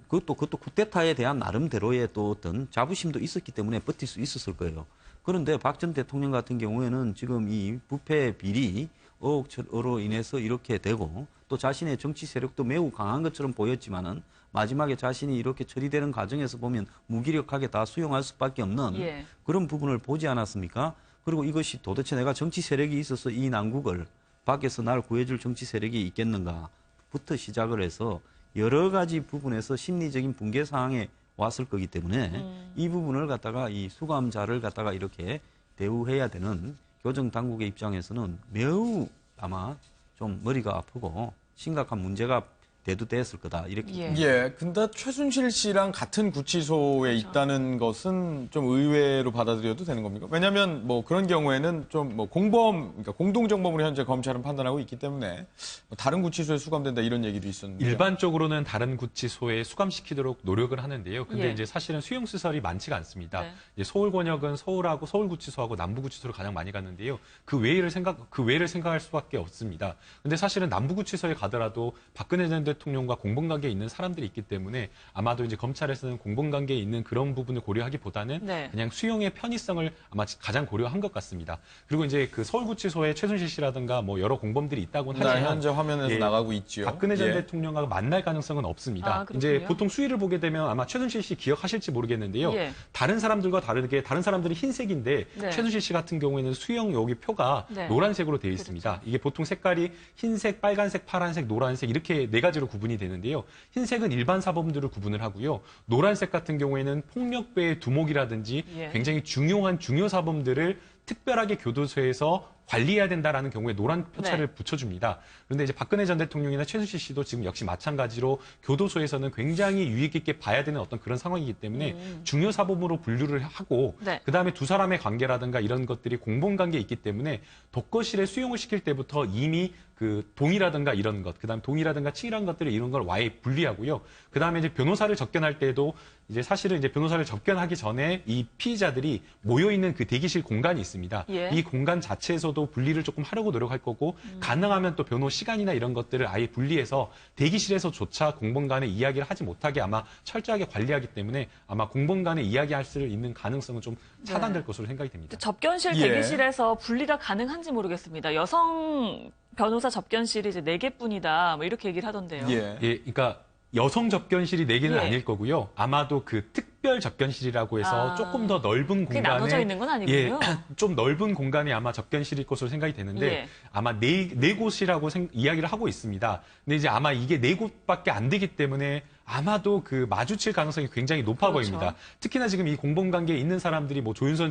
그것도 쿠데타에 대한 나름대로의 또 어떤 자부심도 있었기 때문에 버틸 수 있었을 거예요. 그런데 박 전 대통령 같은 경우에는 지금 이 부패 비리 의혹으로 인해서 이렇게 되고 또 자신의 정치 세력도 매우 강한 것처럼 보였지만은 마지막에 자신이 이렇게 처리되는 과정에서 보면 무기력하게 다 수용할 수밖에 없는 예. 그런 부분을 보지 않았습니까? 그리고 이것이 도대체 내가 정치 세력이 있어서 이 난국을 밖에서 날 구해줄 정치 세력이 있겠는가부터 시작을 해서 여러 가지 부분에서 심리적인 붕괴 상황에 왔을 거기 때문에 이 부분을 갖다가 이 수감자를 갖다가 이렇게 대우해야 되는 교정 당국의 입장에서는 매우 아마 좀 머리가 아프고 심각한 문제가 대두됐을 거다 이렇게 예. 예, 근데 최순실 씨랑 같은 구치소에 있다는 것은 좀 의외로 받아들여도 되는 겁니까? 왜냐하면 뭐 그런 경우에는 좀 뭐 공범, 그러니까 공동정범으로 현재 검찰은 판단하고 있기 때문에 뭐 다른 구치소에 수감된다 이런 얘기도 있었는데. 일반적으로는 다른 구치소에 수감시키도록 노력을 하는데요. 근데 예. 이제 사실은 수용시설이 많지가 않습니다. 네. 이제 서울권역은 서울구치소하고 남부구치소를 가장 많이 갔는데요. 그 외를 생각할 수밖에 없습니다. 근데 사실은 남부구치소에 가더라도 박근혜 전 대통령과 공범관계에 있는 사람들이 있기 때문에 아마도 이제 검찰에서는 공범관계에 있는 그런 부분을 고려하기보다는 네. 그냥 수용의 편의성을 아마 가장 고려한 것 같습니다. 그리고 이제 그 서울구치소에 최순실 씨라든가 뭐 여러 공범들이 있다고는 네, 하지만 현재 화면에서 예, 나가고 있지요. 박근혜 전 예. 대통령과 만날 가능성은 없습니다. 아, 그렇군요. 이제 보통 수위를 보게 되면 아마 최순실 씨 기억하실지 모르겠는데요. 예. 다른 사람들과 다르게 다른 사람들은 흰색인데 네. 최순실 씨 같은 경우에는 수용 여기 표가 네. 노란색으로 되어 있습니다. 이게 보통 색깔이 흰색, 빨간색, 파란색, 노란색 이렇게 네 가지로 구분이 되는데요. 흰색은 일반 사범들을 구분을 하고요. 노란색 같은 경우에는 폭력배의 두목이라든지 예. 굉장히 중요한 중요 사범들을 특별하게 교도소에서 관리해야 된다라는 경우에 노란 표차를 네. 붙여줍니다. 그런데 이제 박근혜 전 대통령이나 최순실 씨도 지금 역시 마찬가지로 교도소에서는 굉장히 유익 있게 봐야 되는 어떤 그런 상황이기 때문에 중요 사범으로 분류를 하고 네. 그다음에 두 사람의 관계라든가 이런 것들이 공범관계에 있기 때문에 독거실에 수용을 시킬 때부터 이미 그 동의라든가 이런 것, 그다음 동의라든가 칭이란 것들을 이런 걸 아예 분리하고요. 그다음에 이제 변호사를 접견할 때도 이제 사실은 이제 변호사를 접견하기 전에 이 피의자들이 모여 있는 그 대기실 공간이 있습니다. 예. 이 공간 자체에서도 분리를 조금 하려고 노력할 거고 가능하면 또 변호 시간이나 이런 것들을 아예 분리해서 대기실에서조차 공범 간의 이야기를 하지 못하게 아마 철저하게 관리하기 때문에 아마 공범 간의 이야기할 수 있는 가능성은 좀 차단될 것으로 생각이 됩니다. 접견실 예. 대기실에서 분리가 가능한지 모르겠습니다. 여성 변호사 접견실이 이제 4개뿐이다. 뭐 이렇게 얘기를 하던데요. 예. 예, 그러니까 여성 접견실이 4개는 예. 아닐 거고요. 아마도 그 특별 접견실이라고 해서 아. 조금 더 넓은 그게 공간에 나눠져 있는 건 아니군요. 예, 좀 넓은 공간이 아마 접견실일 것으로 생각이 되는데 예. 아마 네 곳이라고 이야기를 하고 있습니다. 근데 이제 아마 이게 4곳밖에 안 되기 때문에 아마도 그 마주칠 가능성이 굉장히 높아 그렇죠. 보입니다. 특히나 지금 이 공범 관계에 있는 사람들이 뭐 조윤선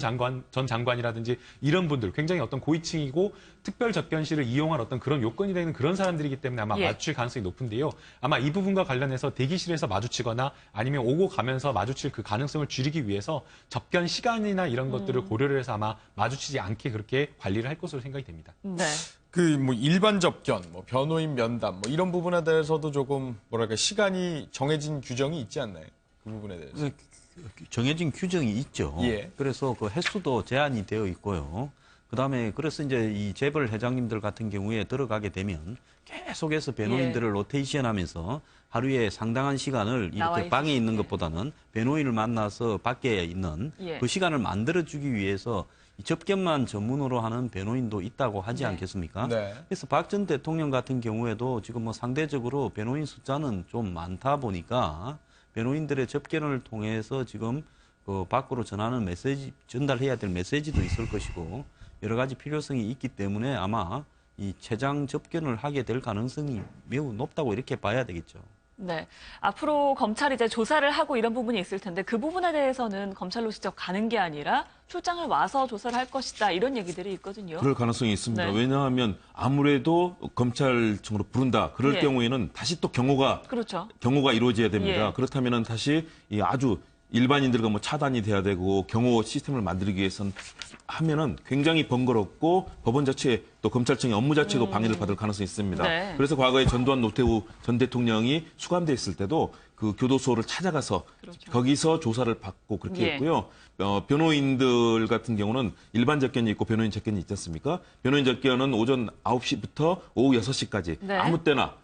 전 장관이라든지 이런 분들 굉장히 어떤 고위층이고 특별 접견실을 이용할 어떤 그런 요건이 되는 그런 사람들이기 때문에 아마 예. 마주칠 가능성이 높은데요. 아마 이 부분과 관련해서 대기실에서 마주치거나 아니면 오고 가면서 마주칠 그 가능성을 줄이기 위해서 접견 시간이나 이런 것들을 고려를 해서 아마 마주치지 않게 그렇게 관리를 할 것으로 생각이 됩니다. 네. 그 뭐 일반 접견, 뭐 변호인 면담, 뭐 이런 부분에 대해서도 조금 뭐랄까 시간이 정해진 규정이 있지 않나요? 그 부분에 대해서. 정해진 규정이 있죠. 예. 그래서 그 횟수도 제한이 되어 있고요. 그다음에 그래서 이제 이 재벌 회장님들 같은 경우에 들어가게 되면 계속해서 배노인들을 로테이션하면서 하루에 상당한 시간을 나와 이렇게 방에 있으시죠. 있는 것보다는 배노인을 만나서 밖에 있는 그 시간을 만들어주기 위해서 이 접견만 전문으로 하는 변호인도 있다고 하지 않겠습니까? 네. 그래서 박 전 대통령 같은 경우에도 지금 뭐 상대적으로 변호인 숫자는 좀 많다 보니까 변호인들의 접견을 통해서 지금 그 밖으로 전하는 메시지, 전달해야 될 메시지도 있을 것이고 여러 가지 필요성이 있기 때문에 아마 이 최장 접견을 하게 될 가능성이 매우 높다고 이렇게 봐야 되겠죠. 네. 앞으로 검찰이 이제 조사를 하고 이런 부분이 있을 텐데 그 부분에 대해서는 검찰로 직접 가는 게 아니라 출장을 와서 조사를 할 것이다. 이런 얘기들이 있거든요. 그럴 가능성이 있습니다. 네. 왜냐하면 아무래도 검찰청으로 부른다. 그럴 예. 경우에는 다시 또 경호가 이루어져야 됩니다. 예. 그렇다면 다시 이 아주 일반인들과 뭐 차단이 돼야 되고 경호 시스템을 만들기 위해서는 하면은 굉장히 번거롭고 법원 자체 또 검찰청의 업무 자체도 방해를 받을 가능성이 있습니다. 네. 그래서 과거에 전두환 노태우 전 대통령이 수감돼 있을 때도 그 교도소를 찾아가서 거기서 조사를 받고 그렇게 예. 했고요. 변호인들 같은 경우는 일반 접견이 있고 변호인 접견이 있지 않습니까? 변호인 접견은 오전 9시부터 오후 6시까지 네. 아무 때나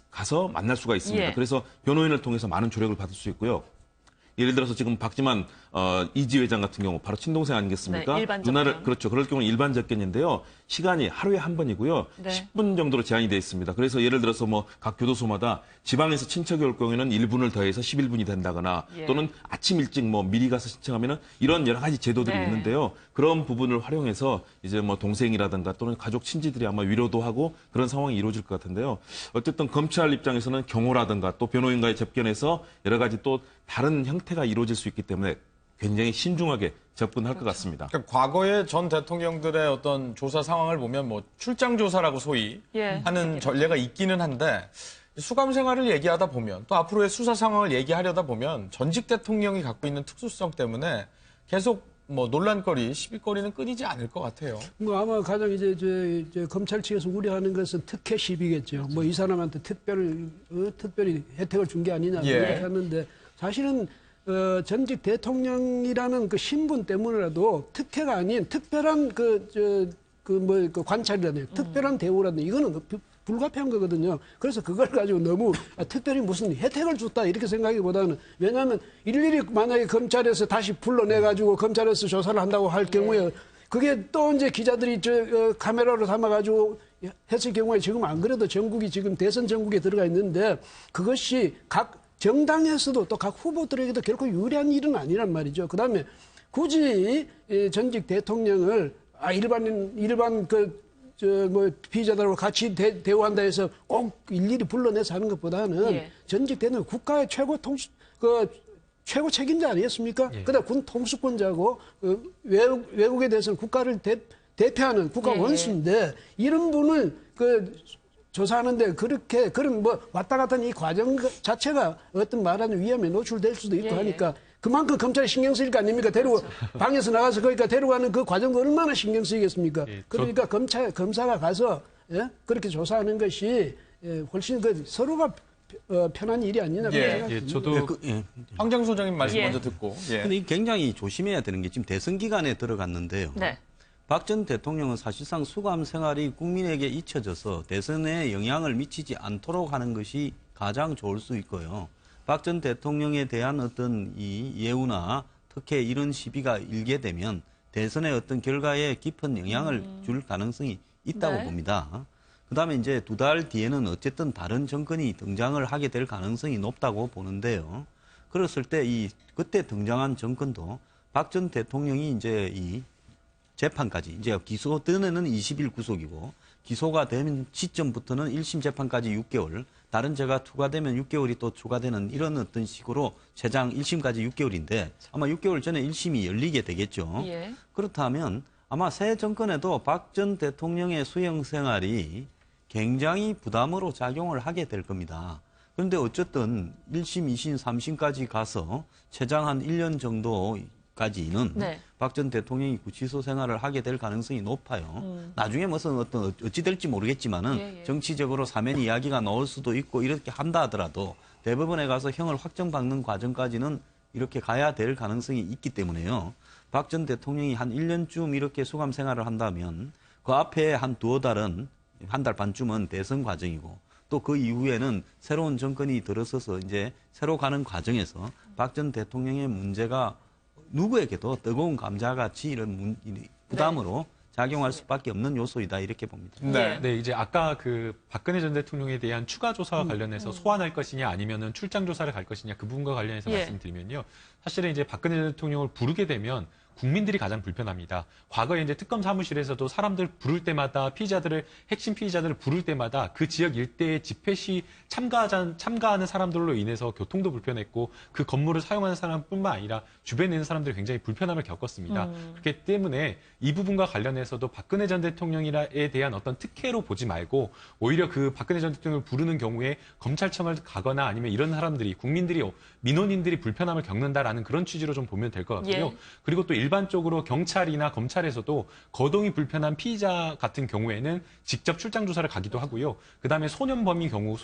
가서 만날 수가 있습니다. 예. 그래서 변호인을 통해서 많은 조력을 받을 수 있고요. 예를 들어서 지금 박지만 이지 회장 같은 경우 바로 친동생 아니겠습니까? 네, 일반 접견. 그렇죠. 그럴 경우는 일반 접견인데요. 시간이 하루에 한 번이고요. 네. 10분 정도로 제한이 되어 있습니다. 그래서 예를 들어서 뭐 각 교도소마다 지방에서 친척이 올 경우에는 1분을 더해서 11분이 된다거나 예. 또는 아침 일찍 뭐 미리 가서 신청하면은 이런 여러 가지 제도들이 네. 있는데요. 그런 부분을 활용해서 이제 뭐 동생이라든가 또는 가족 친지들이 아마 위로도 하고 그런 상황이 이루어질 것 같은데요. 어쨌든 검찰 입장에서는 경호라든가 또 변호인과의 접견에서 여러 가지 또 다른 형태가 이루어질 수 있기 때문에 굉장히 신중하게 접근할 것 같습니다. 그러니까 과거의 전 대통령들의 어떤 조사 상황을 보면 뭐 출장 조사라고 소위 예. 하는 전례가 있기는 한데 수감 생활을 얘기하다 보면 또 앞으로의 수사 상황을 얘기하려다 보면 전직 대통령이 갖고 있는 특수성 때문에 계속 뭐 논란거리, 시비거리는 끊이지 않을 것 같아요. 뭐 아마 가장 이제 검찰 측에서 우려하는 것은 특혜 시비겠죠. 뭐 이 사람한테 특별히 혜택을 준 게 아니냐 예. 이렇게 하는데 사실은 전직 대통령이라는 그 신분 때문에라도 특혜가 아닌 특별한 그 관찰이라든지 특별한 대우라든지 이거는 불가피한 거거든요. 그래서 그걸 가지고 너무 특별히 무슨 혜택을 줬다 이렇게 생각하기보다는 왜냐하면 일일이 만약에 검찰에서 다시 불러내가지고 검찰에서 조사를 한다고 할 경우에 그게 또 이제 기자들이 카메라로 담아가지고 했을 경우에 지금 안 그래도 전국이 지금 대선 전국에 들어가 있는데 그것이 각 정당에서도 또 각 후보들에게도 결코 유리한 일은 아니란 말이죠. 그다음에 굳이 전직 대통령을 일반 피의자들하고 같이 대우한다 해서 꼭 일일이 불러내서 하는 것보다는 예. 전직 대통령 국가의 최고 책임자 아니겠습니까? 예. 그다음 군 통수권자고 외국에 대해서는 국가를 대표하는 국가 예. 원수인데 이런 분을 조사하는데 그런 뭐 왔다 갔다 하는 이 과정 자체가 어떤 말하는 위험에 노출될 수도 있고 예. 하니까 그만큼 검찰이 신경 쓰일 거 아닙니까? 방에서 나가서 거기까 데려가는 그 과정도 얼마나 신경 쓰이겠습니까? 예, 그러니까 검사가 가서 그렇게 조사하는 것이 훨씬 서로가 편한 일이 아니냐고 예. 생각합니다. 저도 황장 소장님 말씀 예. 먼저 듣고. 예. 근데 굉장히 조심해야 되는 게 지금 대선 기간에 들어갔는데요. 네. 박 전 대통령은 사실상 수감 생활이 국민에게 잊혀져서 대선에 영향을 미치지 않도록 하는 것이 가장 좋을 수 있고요. 박 전 대통령에 대한 어떤 이 예우나 특혜 이런 시비가 일게 되면 대선의 어떤 결과에 깊은 영향을 줄 가능성이 있다고 네. 봅니다. 그다음에 이제 2달 뒤에는 어쨌든 다른 정권이 등장을 하게 될 가능성이 높다고 보는데요. 그랬을 때 그때 등장한 정권도 박 전 대통령이 이제 이 재판까지 이제 기소되는 20일 구속이고 기소가 되는 시점부터는 1심 재판까지 6개월, 다른 죄가 투과되면 6개월이 또 추가되는 이런 어떤 식으로 최장 1심까지 6개월인데 아마 6개월 전에 1심이 열리게 되겠죠. 예. 그렇다면 아마 새 정권에도 박 전 대통령의 수용 생활이 굉장히 부담으로 작용을 하게 될 겁니다. 그런데 어쨌든 1심, 2심, 3심까지 가서 최장 한 1년 정도까지는 네. 박 전 대통령이 구치소 생활을 하게 될 가능성이 높아요. 나중에 무슨 어찌 될지 모르겠지만은 예. 정치적으로 사면 이야기가 나올 수도 있고 이렇게 한다 하더라도 대법원에 가서 형을 확정받는 과정까지는 이렇게 가야 될 가능성이 있기 때문에요. 박 전 대통령이 한 1년쯤 이렇게 수감 생활을 한다면 그 앞에 한 두어 달은 한 달 반쯤은 대선 과정이고 또 그 이후에는 새로운 정권이 들어서서 이제 새로 가는 과정에서 박 전 대통령의 문제가 누구에게도 뜨거운 감자같이 이런 부담으로 작용할 수밖에 없는 요소이다 이렇게 봅니다. 네. 네, 이제 아까 그 박근혜 전 대통령에 대한 추가 조사와 관련해서 소환할 것이냐 아니면은 출장 조사를 갈 것이냐 그 부분과 관련해서 예. 말씀드리면요. 사실은 이제 박근혜 전 대통령을 부르게 되면 국민들이 가장 불편합니다. 과거에 이제 특검 사무실에서도 사람들 부를 때마다 핵심 피의자들을 부를 때마다 그 지역 일대의 집회 시 참가하는 사람들로 인해서 교통도 불편했고 그 건물을 사용하는 사람뿐만 아니라 주변에 있는 사람들이 굉장히 불편함을 겪었습니다. 그렇기 때문에 이 부분과 관련해서도 박근혜 전 대통령에 대한 어떤 특혜로 보지 말고 오히려 그 박근혜 전 대통령을 부르는 경우에 검찰청을 가거나 아니면 이런 사람들이 민원인들이 불편함을 겪는다라는 그런 취지로 좀 보면 될 것 같고요. 예. 그리고 또 일반적으로 경찰이나 검찰에서도 거동이 불편한 피의자 같은 경우에는 직접 출장 조사를 가기도 하고요. 그다음에 소년범의 경우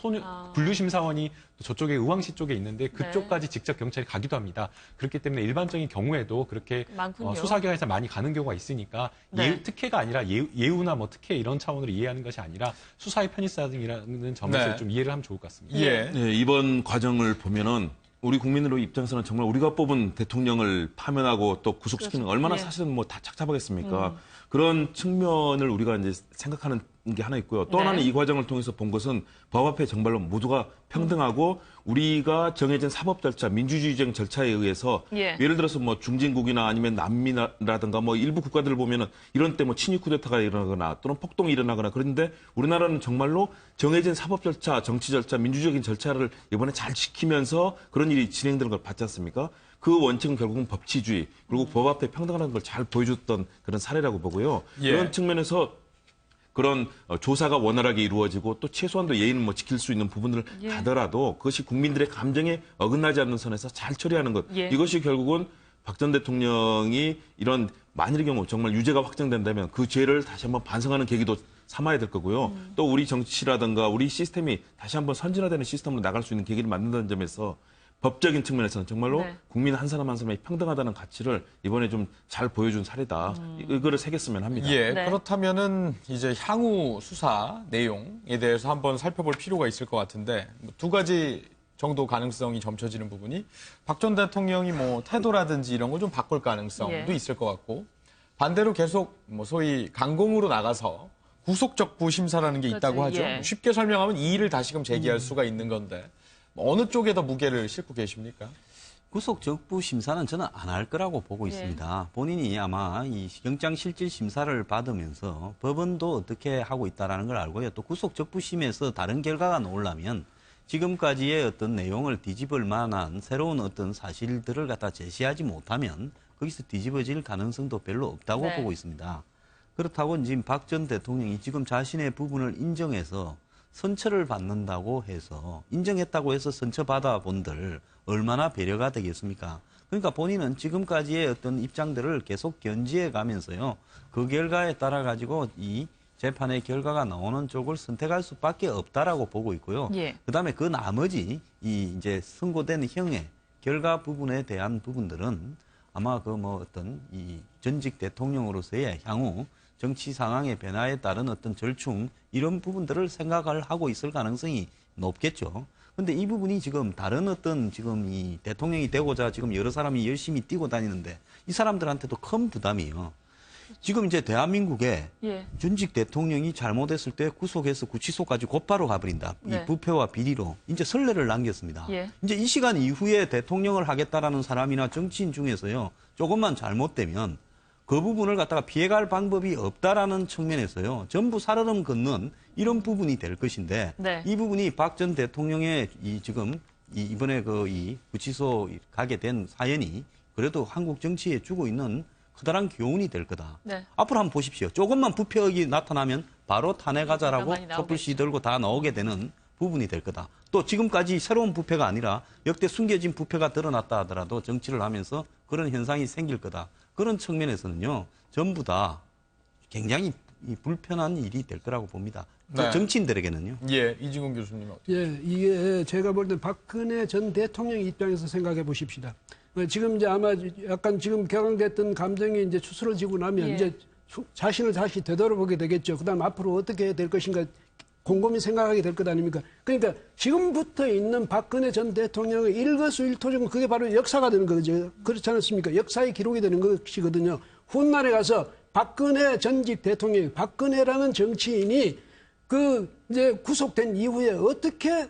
분류심사원이 또 저쪽에 의왕시 쪽에 있는데 그쪽까지 직접 경찰이 가기도 합니다. 그렇기 때문에 일반적인 경우에도 그렇게 많군요. 수사기관에서 많이 가는 경우가 있으니까 네. 특혜가 아니라 예우나 뭐 특혜 이런 차원으로 이해하는 것이 아니라 수사의 편의성이라는 점에서 네. 좀 이해를 하면 좋을 것 같습니다. 예. 네, 이번 과정을 보면은 우리 국민으로 입장에서는 정말 우리가 뽑은 대통령을 파면하고 또 구속시키는 거 얼마나 예. 사실은 뭐 다 착잡하겠습니까? 그런 측면을 우리가 이제 생각하는 게 하나 있고요. 또 네. 하나는 이 과정을 통해서 본 것은 법 앞에 정말로 모두가 평등하고 우리가 정해진 사법 절차, 민주주의적 절차에 의해서 예. 예를 들어서 뭐 중진국이나 아니면 난민이라든가 뭐 일부 국가들을 보면은 이런 때 뭐 친위 쿠데타가 일어나거나 또는 폭동이 일어나거나 그런데 우리나라는 정말로 정해진 사법 절차, 정치 절차, 민주적인 절차를 이번에 잘 지키면서 그런 일이 진행되는 걸 봤지 않습니까? 그 원칙은 결국은 법치주의 그리고 법 앞에 평등하다는 걸 잘 보여줬던 그런 사례라고 보고요. 예. 그런 측면에서 그런 조사가 원활하게 이루어지고 또 최소한도 예의는 뭐 지킬 수 있는 부분을 예. 가더라도 그것이 국민들의 감정에 어긋나지 않는 선에서 잘 처리하는 것. 예. 이것이 결국은 박 전 대통령이 이런 만일의 경우 정말 유죄가 확정된다면 그 죄를 다시 한번 반성하는 계기도 삼아야 될 거고요. 또 우리 정치라든가 우리 시스템이 다시 한번 선진화되는 시스템으로 나갈 수 있는 계기를 만든다는 점에서 법적인 측면에서는 정말로 네. 국민 한 사람 한 사람이 평등하다는 가치를 이번에 좀 잘 보여준 사례다. 이거를 새겼으면 합니다. 예, 네. 그렇다면은 이제 향후 수사 내용에 대해서 한번 살펴볼 필요가 있을 것 같은데 두 가지 정도 가능성이 점쳐지는 부분이 박 전 대통령이 뭐 태도라든지 이런 걸 좀 바꿀 가능성도 예. 있을 것 같고 반대로 계속 뭐 소위 강공으로 나가서 구속적부 심사라는 게 있다고 그렇죠. 하죠. 예. 쉽게 설명하면 이의를 다시금 제기할 수가 있는 건데 어느 쪽에 더 무게를 싣고 계십니까? 구속 적부 심사는 저는 안 할 거라고 보고 있습니다. 본인이 아마 이 영장 실질 심사를 받으면서 법원도 어떻게 하고 있다라는 걸 알고요. 또 구속 적부심에서 다른 결과가 나오려면 지금까지의 어떤 내용을 뒤집을 만한 새로운 어떤 사실들을 갖다 제시하지 못하면 거기서 뒤집어질 가능성도 별로 없다고 네. 보고 있습니다. 그렇다고 지금 박 전 대통령이 지금 자신의 부분을 인정해서 선처를 받는다고 해서 인정했다고 해서 선처받아 본들 얼마나 배려가 되겠습니까? 그러니까 본인은 지금까지의 어떤 입장들을 계속 견지해 가면서요. 그 결과에 따라 가지고 이 재판의 결과가 나오는 쪽을 선택할 수밖에 없다라고 보고 있고요. 예. 그다음에 그 나머지 이 이제 선고된 형의 결과 부분에 대한 부분들은 아마 그 뭐 어떤 이 전직 대통령으로서의 향후 정치 상황의 변화에 따른 어떤 절충 이런 부분들을 생각을 하고 있을 가능성이 높겠죠. 근데 이 부분이 지금 다른 어떤 지금 이 대통령이 되고자 지금 여러 사람이 열심히 뛰고 다니는데 이 사람들한테도 큰 부담이에요. 지금 이제 대한민국에 예. 전직 대통령이 잘못했을 때 구속해서 구치소까지 곧바로 가버린다. 네. 이 부패와 비리로 이제 선례를 남겼습니다. 예. 이제 이 시간 이후에 대통령을 하겠다라는 사람이나 정치인 중에서요. 조금만 잘못되면 그 부분을 갖다가 피해갈 방법이 없다라는 측면에서요. 전부 살얼음 걷는 이런 부분이 될 것인데 네. 이 부분이 박 전 대통령의 이 지금 이번에 그 이 구치소 가게 된 사연이 그래도 한국 정치에 주고 있는 커다란 교훈이 될 거다. 네. 앞으로 한번 보십시오. 조금만 부패억이 나타나면 바로 탄핵하자라고 많이 나오겠죠. 촛불시 들고 다 나오게 되는 부분이 될 거다. 또 지금까지 새로운 부패가 아니라 역대 숨겨진 부패가 드러났다 하더라도 정치를 하면서 그런 현상이 생길 거다. 그런 측면에서는요. 전부 다 굉장히 불편한 일이 될 거라고 봅니다. 네. 정치인들에게는요. 예, 이진곤 교수님. 예, 이게 제가 볼 때 박근혜 전 대통령 입장에서 생각해 보십시다. 지금 이제 아마 약간 지금 격앙됐던 감정이 이제 추스러지고 나면 예. 이제 자신을 다시 되돌아보게 되겠죠. 그다음 앞으로 어떻게 될 것인가 곰곰이 생각하게 될 것 아닙니까? 그러니까 지금부터 있는 박근혜 전 대통령의 일거수일투족 그게 바로 역사가 되는 거죠. 그렇지 않습니까? 역사의 기록이 되는 것이거든요. 훗날에 가서 박근혜 전직 대통령, 박근혜라는 정치인이 그 이제 구속된 이후에 어떻게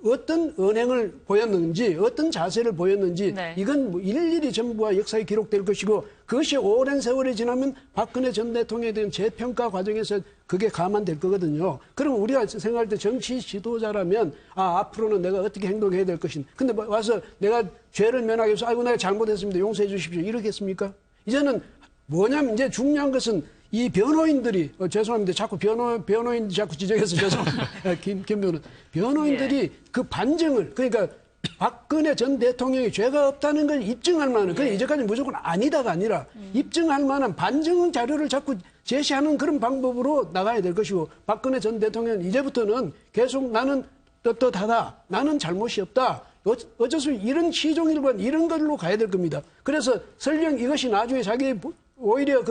어떤 언행을 보였는지, 어떤 자세를 보였는지, 네. 이건 뭐 일일이 전부가 역사에 기록될 것이고, 그것이 오랜 세월이 지나면 박근혜 전 대통령에 대한 재평가 과정에서 그게 감안될 거거든요. 그럼 우리가 생각할 때 정치 지도자라면, 앞으로는 내가 어떻게 행동해야 될 것인. 근데 와서 내가 죄를 면하기 위해서, 아이고, 내가 잘못했습니다. 용서해 주십시오. 이러겠습니까? 이제는 뭐냐면, 이제 중요한 것은 이 변호인들이 죄송합니다. 자꾸 변호인 자꾸 지적해서 죄송합니다. 김 변호인. 변호인들이 그 반증을 그러니까 박근혜 전 대통령이 죄가 없다는 걸 입증할 만한 그래 이제까지 무조건 아니다가 아니라 입증할 만한 반증 자료를 자꾸 제시하는 그런 방법으로 나가야 될 것이고 박근혜 전 대통령은 이제부터는 계속 나는 떳떳하다. 나는 잘못이 없다. 어쩔 수 없이 이런 시종일관 이런 걸로 가야 될 겁니다. 그래서 설령 이것이 나중에 자기 오히려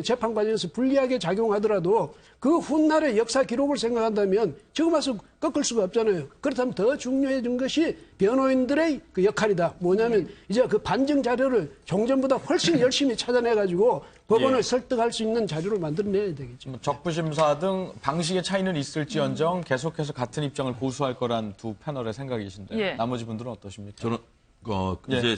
재판 과정에서 불리하게 작용하더라도 그 훗날의 역사 기록을 생각한다면 지금 와서 꺾을 수가 없잖아요. 그렇다면 더 중요해진 것이 변호인들의 그 역할이다. 뭐냐면 이제 그 반증 자료를 종전보다 훨씬 열심히 찾아내가지고 법원을 설득할 수 있는 자료를 만들어내야 되겠죠. 적부심사 등 방식의 차이는 있을지언정 계속해서 같은 입장을 고수할 거란 두 패널의 생각이신데 예. 나머지 분들은 어떠십니까? 저는 이제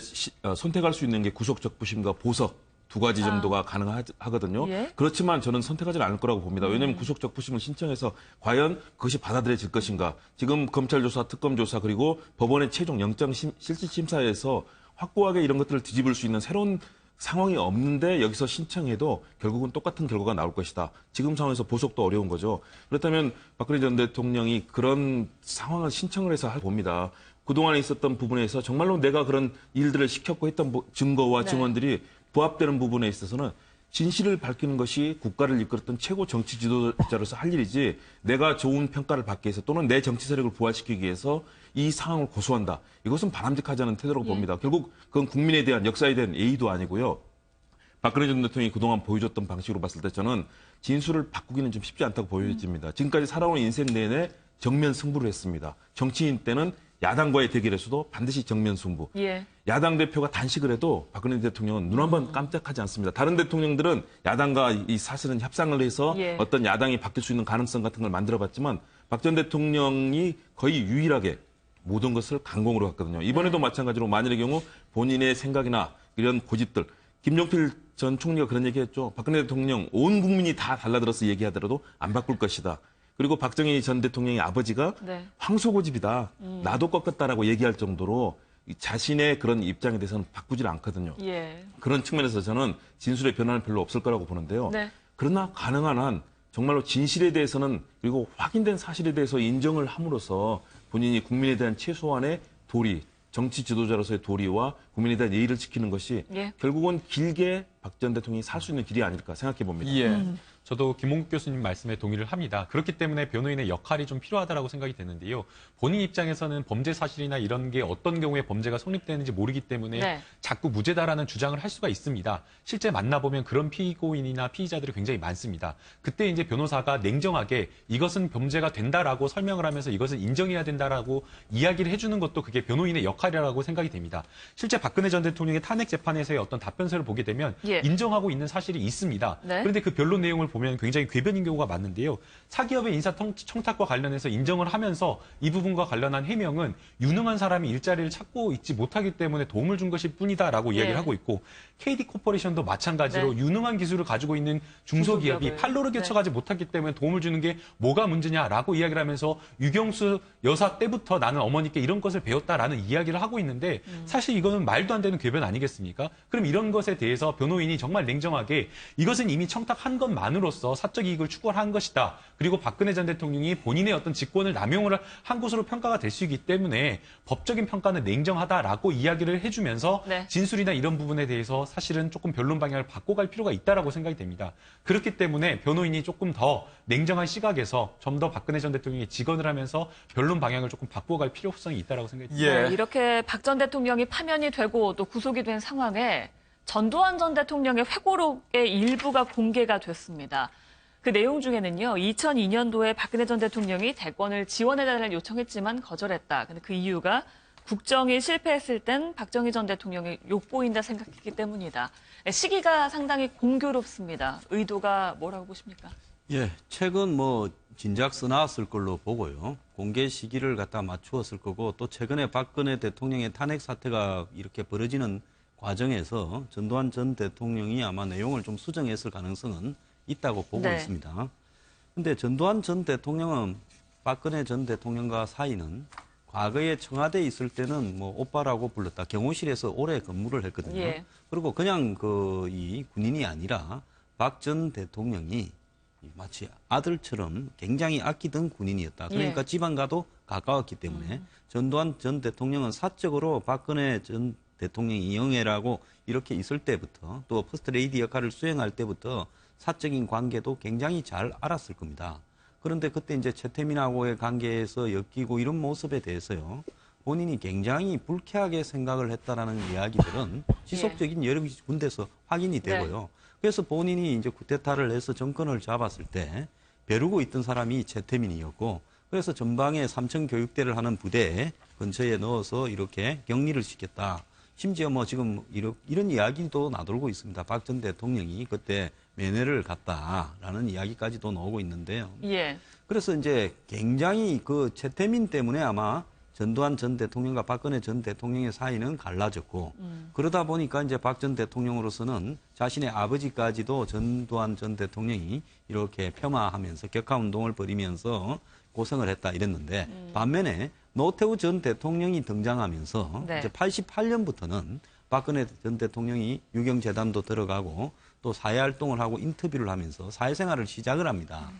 선택할 수 있는 게 구속적부심과 보석 두 가지 정도가 가능하거든요. 예? 그렇지만 저는 선택하지는 않을 거라고 봅니다. 왜냐하면 구속적부심을 신청해서 과연 그것이 받아들여질 것인가. 지금 검찰 조사, 특검 조사 그리고 법원의 최종 영장 실질심사에서 확고하게 이런 것들을 뒤집을 수 있는 새로운 상황이 없는데 여기서 신청해도 결국은 똑같은 결과가 나올 것이다. 지금 상황에서 보석도 어려운 거죠. 그렇다면 박근혜 전 대통령이 그런 상황을 신청을 해서 봅니다. 그동안에 있었던 부분에서 정말로 내가 그런 일들을 시켰고 했던 증거와 네. 증언들이 부합되는 부분에 있어서는 진실을 밝히는 것이 국가를 이끌었던 최고 정치 지도자로서 할 일이지 내가 좋은 평가를 받기 위해서 또는 내 정치 세력을 부활시키기 위해서 이 상황을 고수한다. 이것은 바람직하지 않은 태도라고 봅니다. 결국 그건 국민에 대한 역사에 대한 예의도 아니고요. 박근혜 전 대통령이 그동안 보여줬던 방식으로 봤을 때 저는 진술을 바꾸기는 좀 쉽지 않다고 보여집니다. 지금까지 살아온 인생 내내 정면 승부를 했습니다. 정치인 때는 야당과의 대결에서도 반드시 정면 승부. 예. 야당 대표가 단식을 해도 박근혜 대통령은 눈 한번 깜짝하지 않습니다. 다른 대통령들은 야당과 이 사실은 협상을 해서 예. 어떤 야당이 바뀔 수 있는 가능성 같은 걸 만들어봤지만 박 전 대통령이 거의 유일하게 모든 것을 강공으로 갔거든요. 이번에도 마찬가지로 만일의 경우 본인의 생각이나 이런 고집들 김종필 전 총리가 그런 얘기했죠. 박근혜 대통령 온 국민이 다 달라들어서 얘기하더라도 안 바꿀 것이다. 그리고 박정희 전 대통령의 아버지가 네. 황소고집이다. 나도 꺾었다라고 얘기할 정도로 자신의 그런 입장에 대해서는 바꾸질 않거든요. 예. 그런 측면에서 저는 진술의 변화는 별로 없을 거라고 보는데요. 네. 그러나 가능한 한 정말로 진실에 대해서는 그리고 확인된 사실에 대해서 인정을 함으로써 본인이 국민에 대한 최소한의 도리, 정치 지도자로서의 도리와 국민에 대한 예의를 지키는 것이 예. 결국은 길게 박 전 대통령이 살 수 있는 길이 아닐까 생각해 봅니다. 예. 저도 김홍국 교수님 말씀에 동의를 합니다. 그렇기 때문에 변호인의 역할이 좀 필요하다고 생각이 되는데요. 본인 입장에서는 범죄 사실이나 이런 게 어떤 경우에 범죄가 성립되는지 모르기 때문에 네. 자꾸 무죄다라는 주장을 할 수가 있습니다. 실제 만나보면 그런 피고인이나 피의자들이 굉장히 많습니다. 그때 이제 변호사가 냉정하게 이것은 범죄가 된다라고 설명을 하면서 이것을 인정해야 된다라고 이야기를 해주는 것도 그게 변호인의 역할이라고 생각이 됩니다. 실제 박근혜 전 대통령의 탄핵 재판에서의 어떤 답변서를 보게 되면 예. 인정하고 있는 사실이 있습니다. 네. 그런데 그 변론 내용을 보면 굉장히 궤변인 경우가 많은데요. 사기업의 인사청탁과 관련해서 인정을 하면서 이 부분과 관련한 해명은 유능한 사람이 일자리를 찾고 있지 못하기 때문에 도움을 준 것일 뿐이다라고 예. 이야기를 하고 있고 KD 코퍼레이션도 마찬가지로 네. 유능한 기술을 가지고 있는 중소기업이 중소기업을. 팔로를 개척하지 못했기 때문에 도움을 주는 게 뭐가 문제냐라고 이야기를 하면서 유경수 여사 때부터 나는 어머니께 이런 것을 배웠다라는 이야기를 하고 있는데 사실 이거는 말도 안 되는 궤변 아니겠습니까? 그럼 이런 것에 대해서 변호인이 정말 냉정하게 이것은 이미 청탁한 것만으로 변론으로서 사적 이익을 추구를 한 것이다. 그리고 박근혜 전 대통령이 본인의 어떤 직권을 남용을 한 것으로 평가가 될 수 있기 때문에 법적인 평가는 냉정하다라고 이야기를 해주면서 네. 진술이나 이런 부분에 대해서 사실은 조금 변론 방향을 바꿔갈 필요가 있다라고 생각이 됩니다. 그렇기 때문에 변호인이 조금 더 냉정한 시각에서 좀 더 박근혜 전 대통령이 직언을 하면서 변론 방향을 조금 바꿔갈 필요성이 있다라고 생각이 듭니다. 네, 이렇게 박 전 대통령이 파면이 되고 또 구속이 된 상황에 전두환 전 대통령의 회고록의 일부가 공개가 됐습니다. 그 내용 중에는요, 2002년도에 박근혜 전 대통령이 대권을 지원해달라는 요청했지만 거절했다. 근데 그 이유가 국정이 실패했을 땐 박정희 전 대통령이 욕보인다 생각했기 때문이다. 시기가 상당히 공교롭습니다. 의도가 뭐라고 보십니까? 예, 최근 뭐 진작 써놨을 걸로 보고요. 공개 시기를 갖다 맞추었을 거고 또 최근에 박근혜 대통령의 탄핵 사태가 이렇게 벌어지는 과정에서 전두환 전 대통령이 아마 내용을 좀 수정했을 가능성은 있다고 보고 네. 있습니다. 근데 전두환 전 대통령은 박근혜 전 대통령과 사이는 과거에 청와대에 있을 때는 뭐 오빠라고 불렀다. 경호실에서 오래 근무를 했거든요. 예. 그리고 그냥 이 군인이 아니라 박 전 대통령이 마치 아들처럼 굉장히 아끼던 군인이었다. 그러니까 예. 지방과도 가까웠기 때문에 전두환 전 대통령은 사적으로 박근혜 전 대통령이 영예라고 이렇게 있을 때부터 또 퍼스트 레이디 역할을 수행할 때부터 사적인 관계도 굉장히 잘 알았을 겁니다. 그런데 그때 이제 최태민하고의 관계에서 엮이고 이런 모습에 대해서요. 본인이 굉장히 불쾌하게 생각을 했다라는 이야기들은 지속적인 여러 군데서 확인이 되고요. 그래서 본인이 이제 쿠데타를 해서 정권을 잡았을 때 벼르고 있던 사람이 최태민이었고 그래서 전방에 삼천 교육대를 하는 부대 근처에 넣어서 이렇게 격리를 시켰다. 심지어 뭐 지금 이런 이야기도 나돌고 있습니다. 박 전 대통령이 그때 면회를 갔다라는 이야기까지도 나오고 있는데요. 예. 그래서 이제 굉장히 그 최태민 때문에 아마 전두환 전 대통령과 박근혜 전 대통령의 사이는 갈라졌고 그러다 보니까 이제 박 전 대통령으로서는 자신의 아버지까지도 전두환 전 대통령이 이렇게 폄하하면서 격하운동을 벌이면서 고생을 했다 이랬는데 반면에 노태우 전 대통령이 등장하면서 네. 이제 88년부터는 박근혜 전 대통령이 유경재단도 들어가고 또 사회활동을 하고 인터뷰를 하면서 사회생활을 시작을 합니다.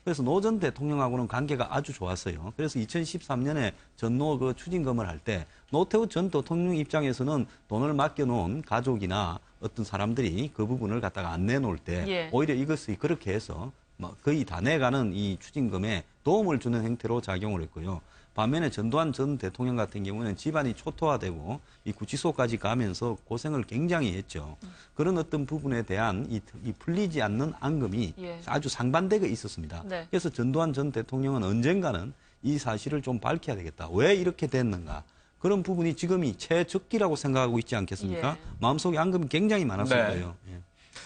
그래서 노 전 대통령하고는 관계가 아주 좋았어요. 그래서 2013년에 전노 그 추징금을 할 때 노태우 전 대통령 입장에서는 돈을 맡겨놓은 가족이나 어떤 사람들이 그 부분을 갖다가 안 내놓을 때 예. 오히려 이것이 그렇게 해서 뭐 거의 다 내가는 이 추징금에 도움을 주는 행태로 작용을 했고요. 반면에 전두환 전 대통령 같은 경우는 집안이 초토화되고 이 구치소까지 가면서 고생을 굉장히 했죠. 그런 어떤 부분에 대한 이 풀리지 않는 앙금이 예. 아주 상반되게 있었습니다. 네. 그래서 전두환 전 대통령은 언젠가는 이 사실을 좀 밝혀야 되겠다. 왜 이렇게 됐는가? 그런 부분이 지금이 최적기라고 생각하고 있지 않겠습니까? 예. 마음속에 앙금이 굉장히 많았을 네. 거예요. 예.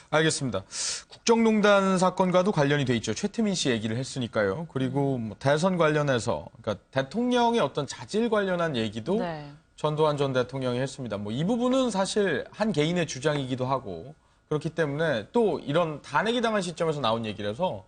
알겠습니다. 국정농단 사건과도 관련이 돼 있죠. 최태민 씨 얘기를 했으니까요. 그리고 뭐 대선 관련해서 그러니까 대통령의 어떤 자질 관련한 얘기도 네. 전두환 전 대통령이 했습니다. 뭐 이 부분은 사실 한 개인의 주장이기도 하고 그렇기 때문에 또 이런 탄핵이 당한 시점에서 나온 얘기라서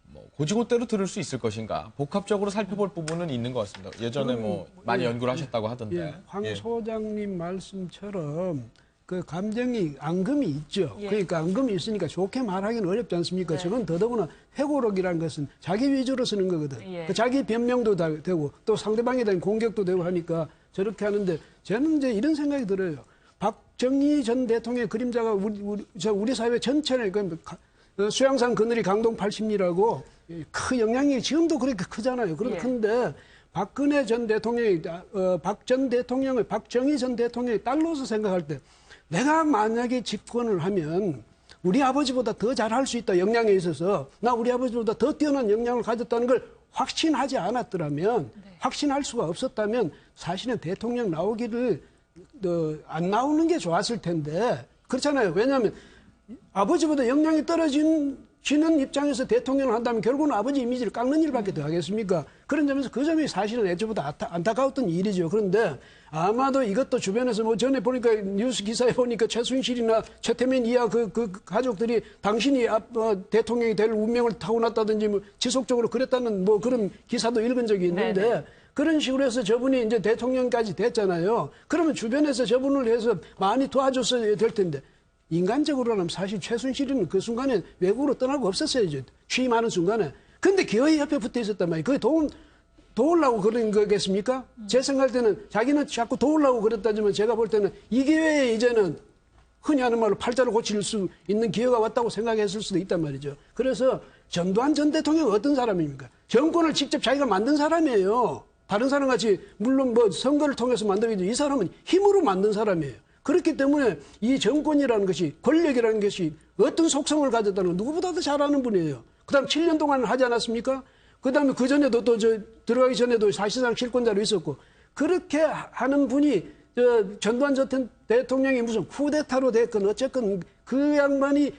뭐 고지고대로 들을 수 있을 것인가 복합적으로 살펴볼 부분은 있는 것 같습니다. 예전에 뭐 많이 연구를 하셨다고 하던데. 예, 황 예. 소장님 말씀처럼 그 감정이 앙금이 있죠. 예. 그러니까 앙금이 있으니까 좋게 말하기는 어렵지 않습니까? 네. 저건 더더구나 회고록이라는 것은 자기 위주로 쓰는 거거든. 예. 그 자기 변명도 다 되고 또 상대방에 대한 공격도 되고 하니까 저렇게 하는데 저는 이제 이런 생각이 들어요. 박정희 전 대통령의 그림자가 우리 사회 전체를 수양산 그늘이 강동 80리라고 큰 영향력이 지금도 그렇게 크잖아요. 그런데 박근혜 전 대통령이 박 전 대통령을 박정희 전 대통령의 딸로서 생각할 때 내가 만약에 집권을 하면 우리 아버지보다 더 잘할 수 있다 영향에 있어서 나 우리 아버지보다 더 뛰어난 역량을 가졌다는 걸 확신하지 않았더라면 확신할 수가 없었다면 사실은 대통령 나오기를 안 나오는 게 좋았을 텐데 그렇잖아요. 왜냐하면 아버지보다 역량이 떨어지는 입장에서 대통령을 한다면 결국은 아버지 이미지를 깎는 일밖에 더 하겠습니까? 그런 점에서 그 점이 사실은 애초부터 안타까웠던 일이죠. 그런데 아마도 이것도 주변에서 뭐 전에 보니까 뉴스 기사에 보니까 최순실이나 최태민 이하 그 가족들이 당신이 대통령이 될 운명을 타고났다든지 뭐 지속적으로 그랬다는 뭐 그런 기사도 읽은 적이 있는데 네네. 그런 식으로 해서 저분이 이제 대통령까지 됐잖아요. 그러면 주변에서 저분을 해서 많이 도와줬어야 될 텐데 인간적으로는 사실 최순실은 그 순간에 외국으로 떠나고 없었어야죠. 취임하는 순간에. 근데 기어이 옆에 붙어 있었단 말이에요. 그게 도우려고 그런 거겠습니까? 제 생각할 때는 자기는 자꾸 도우려고 그랬다지만 제가 볼 때는 이 기회에 이제는 흔히 하는 말로 팔자를 고칠 수 있는 기회가 왔다고 생각했을 수도 있단 말이죠. 그래서 전두환 전 대통령은 어떤 사람입니까? 정권을 직접 자기가 만든 사람이에요. 다른 사람같이 물론 뭐 선거를 통해서 만들겠죠. 이 사람은 힘으로 만든 사람이에요. 그렇기 때문에 이 정권이라는 것이, 권력이라는 것이 어떤 속성을 가졌다는 걸 누구보다도 잘 아는 분이에요. 그 다음 7년 동안 하지 않았습니까? 그 다음에 그 전에도 또 들어가기 전에도 사실상 실권자로 있었고, 그렇게 하는 분이 전두환 전 대통령이 무슨 쿠데타로 됐건 어쨌건 그 양반이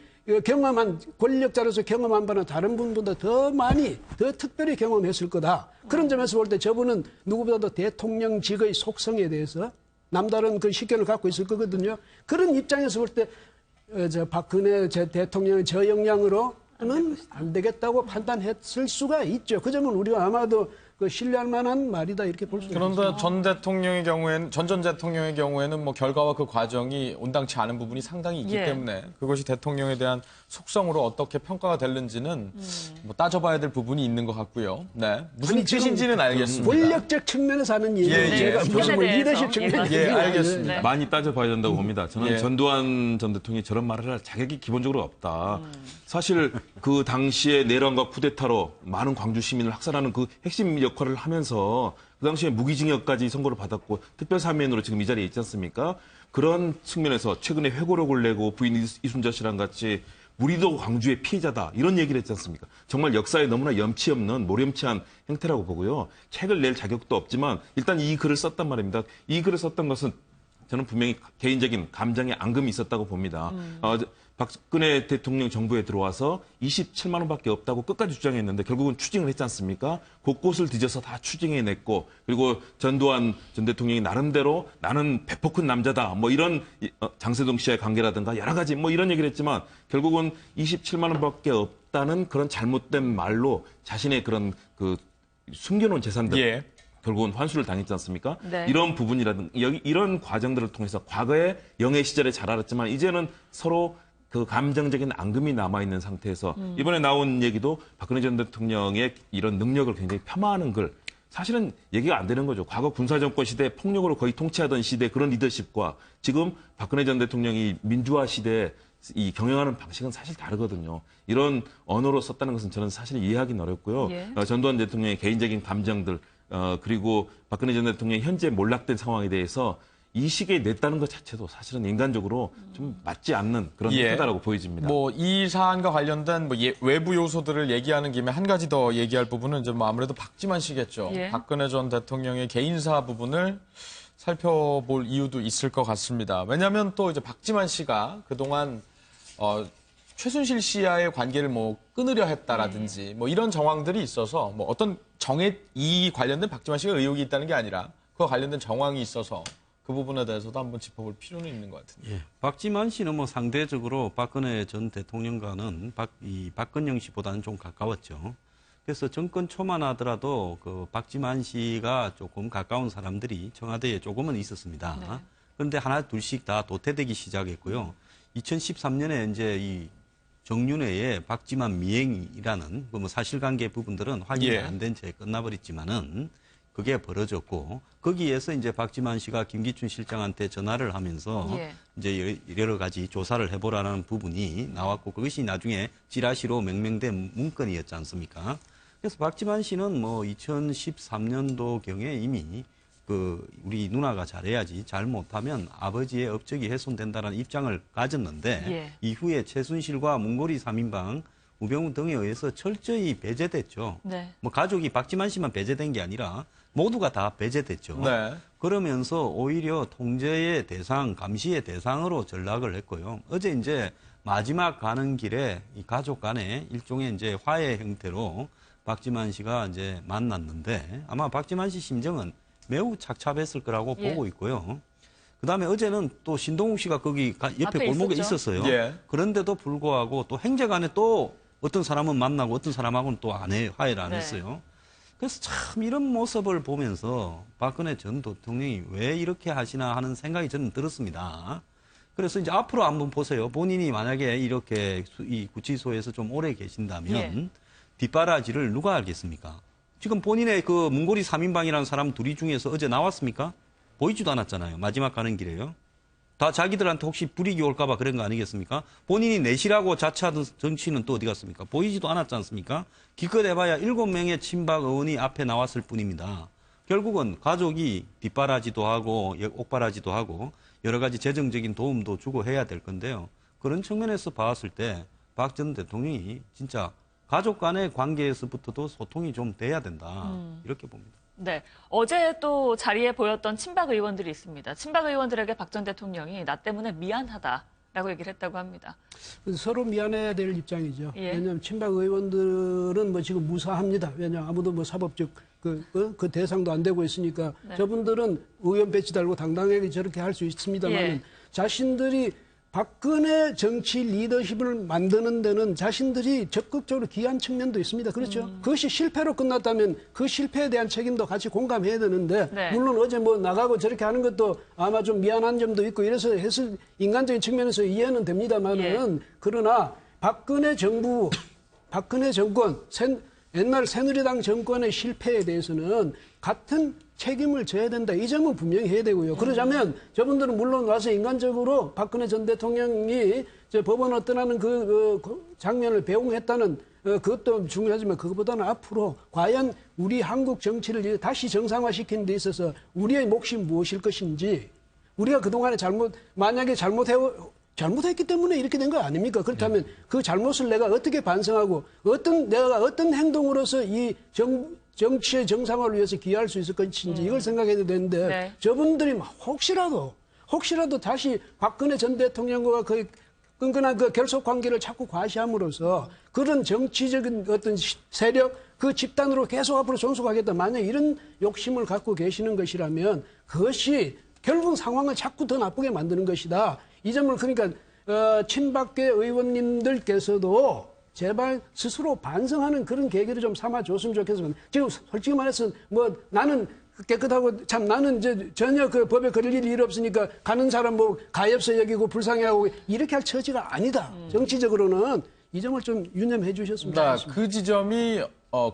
경험한, 권력자로서 경험한 바는 다른 분보다 더 많이, 더 특별히 경험했을 거다. 그런 점에서 볼 때 저분은 누구보다도 대통령직의 속성에 대해서 남다른 그 식견을 갖고 있을 거거든요. 그런 입장에서 볼 때 박근혜 대통령의 저 역량으로는 안 되겠다고 판단했을 수가 있죠. 그 점은 우리가 아마도 그 신뢰할 만한 말이다 이렇게 볼 수 있습니다. 그런데 전 대통령의 경우에는 전 대통령의 경우에는 뭐 결과와 그 과정이 온당치 않은 부분이 상당히 있기 때문에 그것이 대통령에 대한 속성으로 어떻게 평가가 될는지는 뭐 따져봐야 될 부분이 있는 것 같고요. 네, 무슨 뜻인지는 알겠습니다. 권력적 측면에서 하는 얘기 제가 무슨 뭐 리더십 측면 알겠습니다. 네. 많이 따져봐야 된다고 봅니다. 저는 전두환 전 대통령이 저런 말을 할 자격이 기본적으로 없다. 사실 그 당시에 내란과 쿠데타로 많은 광주 시민을 학살하는 그 핵심 역할을 하면서 그 당시에 무기징역까지 선고를 받았고 특별사면으로 지금 이 자리에 있지 않습니까? 그런 측면에서 최근에 회고록을 내고 부인 이순자 씨랑 같이 우리도 광주의 피해자다 이런 얘기를 했지 않습니까? 정말 역사에 너무나 염치 없는 모렴치한 행태라고 보고요. 책을 낼 자격도 없지만 일단 이 글을 썼단 말입니다. 이 글을 썼던 것은 저는 분명히 개인적인 감정의 앙금이 있었다고 봅니다. 박근혜 대통령 정부에 들어와서 27만 원밖에 없다고 끝까지 주장했는데 결국은 추징을 했지 않습니까? 곳곳을 뒤져서 다 추징해냈고 그리고 전두환 전 대통령이 나름대로 나는 배포 큰 남자다 뭐 이런 장세동 씨와의 관계라든가 여러 가지 뭐 이런 얘기를 했지만 결국은 27만 원밖에 없다는 그런 잘못된 말로 자신의 그런 그 숨겨놓은 재산들 결국은 환수를 당했지 않습니까? 네. 이런 부분이라든가 이런 과정들을 통해서 과거에 영예 시절에 잘 알았지만 이제는 서로 그 감정적인 앙금이 남아있는 상태에서 이번에 나온 얘기도 박근혜 전 대통령의 이런 능력을 굉장히 폄하하는 글. 사실은 얘기가 안 되는 거죠. 과거 군사정권 시대 폭력으로 거의 통치하던 시대 그런 리더십과 지금 박근혜 전 대통령이 민주화 시대에 이 경영하는 방식은 사실 다르거든요. 이런 언어로 썼다는 것은 저는 사실 이해하기는 어렵고요. 전두환 대통령의 개인적인 감정들 그리고 박근혜 전 대통령의 현재 몰락된 상황에 대해서 이 시기에 냈다는 것 자체도 사실은 인간적으로 좀 맞지 않는 그런 행태다라고 보여집니다. 뭐 이 사안과 관련된 뭐 외부 요소들을 얘기하는 김에 한 가지 더 얘기할 부분은 이제 뭐 아무래도 박지만 씨겠죠. 박근혜 전 대통령의 개인사 부분을 살펴볼 이유도 있을 것 같습니다. 왜냐하면 또 이제 박지만 씨가 그동안 최순실 씨와의 관계를 뭐 끊으려 했다라든지 뭐 이런 정황들이 있어서 뭐 어떤 이 관련된 박지만 씨가 의혹이 있다는 게 아니라 그와 관련된 정황이 있어서 그 부분에 대해서도 한번 짚어볼 필요는 있는 것 같은데. 박지만 씨는 뭐 상대적으로 박근혜 전 대통령과는 박근영 씨보다는 좀 가까웠죠. 그래서 정권 초만 하더라도 그 박지만 씨가 조금 가까운 사람들이 청와대에 조금은 있었습니다. 그런데 하나 둘씩 다 도태되기 시작했고요. 2013년에 이제 이 정윤회의 박지만 미행이라는 뭐 사실관계 부분들은 확인이 안 된 채 끝나버렸지만은 그게 벌어졌고 거기에서 이제 박지만 씨가 김기춘 실장한테 전화를 하면서 이제 여러 가지 조사를 해보라는 부분이 나왔고 그것이 나중에 찌라시로 명명된 문건이었지 않습니까? 그래서 박지만 씨는 뭐 2013년도경에 이미 그 우리 누나가 잘해야지 잘 못하면 아버지의 업적이 훼손된다는 입장을 가졌는데 이후에 최순실과 문고리 3인방 우병우 등에 의해서 철저히 배제됐죠. 뭐 가족이 박지만 씨만 배제된 게 아니라 모두가 다 배제됐죠. 그러면서 오히려 통제의 대상, 감시의 대상으로 전락을 했고요. 어제 이제 마지막 가는 길에 이 가족 간에 일종의 이제 화해 형태로 박지만 씨가 이제 만났는데 아마 박지만 씨 심정은 매우 착잡했을 거라고 보고 있고요. 그다음에 어제는 또 신동욱 씨가 거기 옆에 골목에 있었어요. 그런데도 불구하고 또 행제간에 또 어떤 사람은 만나고 어떤 사람하고는 또 안 해요. 화해를 안 했어요. 그래서 참 이런 모습을 보면서 박근혜 전 대통령이 왜 이렇게 하시나 하는 생각이 저는 들었습니다. 그래서 이제 앞으로 한번 보세요. 본인이 만약에 이렇게 이 구치소에서 좀 오래 계신다면 예. 뒷바라지를 누가 알겠습니까? 지금 본인의 그 문고리 3인방이라는 사람 둘이 중에서 어제 나왔습니까? 보이지도 않았잖아요. 마지막 가는 길에요. 다 자기들한테 혹시 불이익이 올까봐 그런 거 아니겠습니까? 본인이 내시라고 자처하던 정치인은 또 어디 갔습니까? 보이지도 않았지 않습니까? 기껏 해봐야 7명의 친박 의원이 앞에 나왔을 뿐입니다. 결국은 가족이 뒷바라지도 하고 옥바라지도 하고 여러 가지 재정적인 도움도 주고 해야 될 건데요. 그런 측면에서 봤을 때 박 전 대통령이 진짜 가족 간의 관계에서부터도 소통이 좀 돼야 된다. 이렇게 봅니다. 네. 어제 또 자리에 보였던 친박 의원들이 있습니다. 친박 의원들에게 박 전 대통령이 나 때문에 미안하다라고 얘기를 했다고 합니다. 서로 미안해야 될 입장이죠. 예. 왜냐하면 친박 의원들은 뭐 지금 무사합니다. 왜냐하면 아무도 뭐 사법적 그 대상도 안 되고 있으니까 네. 저분들은 의원 배지 달고 당당하게 저렇게 할 수 있습니다만 예. 자신들이 박근혜 정치 리더십을 만드는 데는 자신들이 적극적으로 기여한 측면도 있습니다. 그렇죠? 그것이 실패로 끝났다면 그 실패에 대한 책임도 같이 공감해야 되는데 네. 물론 어제 뭐 나가고 저렇게 하는 것도 아마 좀 미안한 점도 있고 이래서 해서 인간적인 측면에서 이해는 됩니다만은 그러나 박근혜 정부, 박근혜 정권, 옛날 새누리당 정권의 실패에 대해서는 같은 책임을 져야 된다. 이 점은 분명히 해야 되고요. 그러자면 저분들은 물론 와서 인간적으로 박근혜 전 대통령이 법원을 떠나는 그 장면을 배웅했다는 그것도 중요하지만 그것보다는 앞으로 과연 우리 한국 정치를 다시 정상화시키는 데 있어서 우리의 몫이 무엇일 것인지 우리가 그동안에 만약에 잘못했기 때문에 이렇게 된 거 아닙니까? 그렇다면 그 잘못을 내가 어떻게 반성하고 내가 어떤 행동으로서 이 정치의 정상화를 위해서 기여할 수 있을 것인지 이걸 생각해야 되는데 네. 저분들이 혹시라도 다시 박근혜 전 대통령과 그 끈끈한 그 결속 관계를 자꾸 과시함으로써 그런 정치적인 어떤 세력 그 집단으로 계속 앞으로 존속하겠다. 만약 이런 욕심을 갖고 계시는 것이라면 그것이 결국 상황을 자꾸 더 나쁘게 만드는 것이다. 이 점을 그러니까 친박계 의원님들께서도 제발 스스로 반성하는 그런 계기를 좀 삼아줬으면 좋겠습니다. 지금 솔직히 말해서 뭐 나는 깨끗하고 참 나는 이제 전혀 그 법에 걸릴 일이 없으니까 가는 사람 뭐 가엾어 여기고 불쌍해하고 이렇게 할 처지가 아니다. 정치적으로는 이 점을 좀 유념해 주셨으면 좋겠습니다. 그 지점이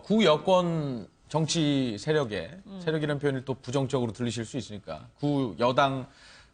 구여권 정치 세력이라는 표현을 또 부정적으로 들리실 수 있으니까 구여당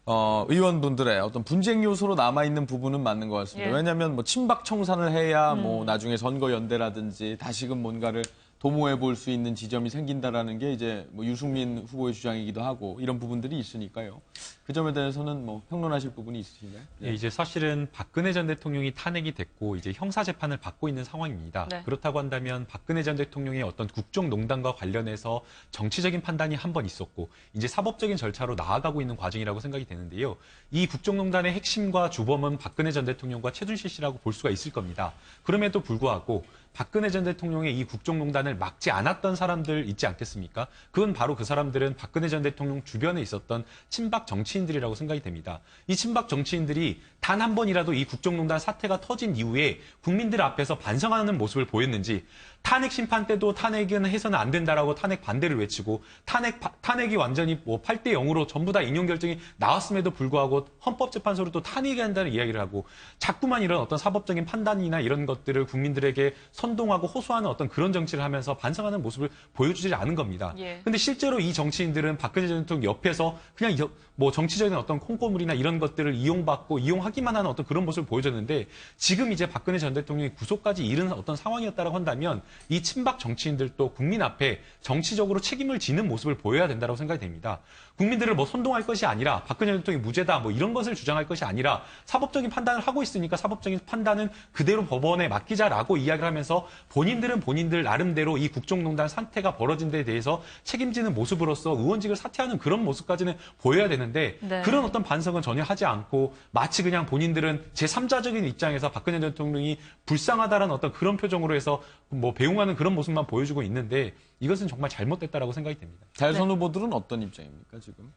의원분들의 어떤 분쟁 요소로 남아있는 부분은 맞는 것 같습니다. 예. 왜냐하면 뭐 친박 청산을 해야 뭐 나중에 선거연대라든지 다시금 뭔가를 도모해 볼 수 있는 지점이 생긴다라는 게 이제 뭐 유승민 후보의 주장이기도 하고 이런 부분들이 있으니까요. 그 점에 대해서는 뭐 평론하실 부분이 있으신가요? 예, 이제 사실은 박근혜 전 대통령이 탄핵이 됐고 이제 형사 재판을 받고 있는 상황입니다. 네. 그렇다고 한다면 박근혜 전 대통령의 어떤 국정농단과 관련해서 정치적인 판단이 한 번 있었고 이제 사법적인 절차로 나아가고 있는 과정이라고 생각이 되는데요. 이 국정농단의 핵심과 주범은 박근혜 전 대통령과 최순실 씨라고 볼 수가 있을 겁니다. 그럼에도 불구하고 박근혜 전 대통령의 이 국정농단을 막지 않았던 사람들 있지 않겠습니까? 그건 바로 그 사람들은 박근혜 전 대통령 주변에 있었던 친박 정치인들이라고 생각이 됩니다. 이 친박 정치인들이 단 한 번이라도 이 국정농단 사태가 터진 이후에 국민들 앞에서 반성하는 모습을 보였는지 탄핵 심판 때도 탄핵은 해서는 안 된다라고 탄핵 반대를 외치고 탄핵이 완전히 뭐 8대 0으로 전부 다 인용 결정이 나왔음에도 불구하고 헌법재판소로 또 탄핵이 한다는 이야기를 하고 자꾸만 이런 어떤 사법적인 판단이나 이런 것들을 국민들에게 선동하고 호소하는 어떤 그런 정치를 하면서 반성하는 모습을 보여주지 않은 겁니다. 예. 근데 실제로 이 정치인들은 박근혜 전 대통령 옆에서 그냥 뭐 정치적인 어떤 콩고물이나 이런 것들을 이용하기만 하는 어떤 그런 모습을 보여줬는데 지금 이제 박근혜 전 대통령이 구속까지 이른 어떤 상황이었다고 한다면 이 친박 정치인들도 국민 앞에 정치적으로 책임을 지는 모습을 보여야 된다고 생각이 됩니다. 국민들을 뭐 선동할 것이 아니라 박근혜 전 대통령이 무죄다 뭐 이런 것을 주장할 것이 아니라 사법적인 판단을 하고 있으니까 사법적인 판단은 그대로 법원에 맡기자라고 이야기를 하면서 본인들은 본인들 나름대로 이 국정농단 사태가 벌어진 데 대해서 책임지는 모습으로서 의원직을 사퇴하는 그런 모습까지는 보여야 되는데 네. 그런 어떤 반성은 전혀 하지 않고 마치 그냥 본인들은 제3자적인 입장에서 박근혜 전 대통령이 불쌍하다라는 어떤 그런 표정으로 해서 뭐 배웅하는 그런 모습만 보여주고 있는데 이것은 정말 잘못됐다라고 생각이 됩니다. 대선 후보들은 어떤 입장입니까 지금?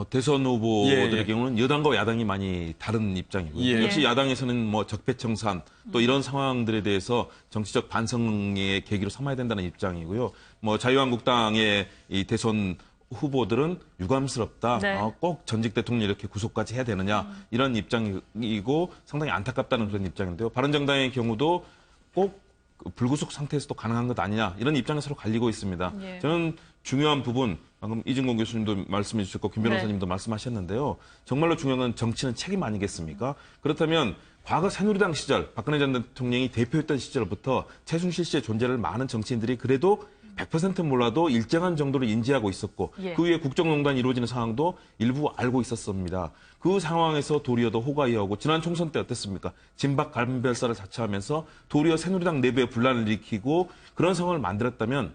대선 후보들의 예. 경우는 여당과 야당이 많이 다른 입장이고요. 예. 역시 야당에서는 뭐 적폐청산 또 이런 상황들에 대해서 정치적 반성의 계기로 삼아야 된다는 입장이고요. 뭐 자유한국당의 이 대선 후보들은 유감스럽다. 네. 꼭 전직 대통령 이렇게 구속까지 해야 되느냐 이런 입장이고 상당히 안타깝다는 그런 입장인데요. 바른정당의 경우도 꼭 불구속 상태에서도 가능한 것 아니냐 이런 입장에 서로 갈리고 있습니다. 예. 저는 중요한 부분 방금 이진곤 교수님도 말씀해 주셨고 김 변호사님도 네. 말씀하셨는데요. 정말로 중요한 건 정치는 책임 아니겠습니까? 그렇다면 과거 새누리당 시절 박근혜 전 대통령이 대표였던 시절부터 최순실 씨의 존재를 많은 정치인들이 그래도 100% 몰라도 일정한 정도로 인지하고 있었고 예. 그 위에 국정농단이 이루어지는 상황도 일부 알고 있었습니다. 그 상황에서 도리어 더 호가이하고 지난 총선 때 어땠습니까? 진박 갈분별사를 자처하면서 도리어 새누리당 내부에 분란을 일으키고 그런 상황을 만들었다면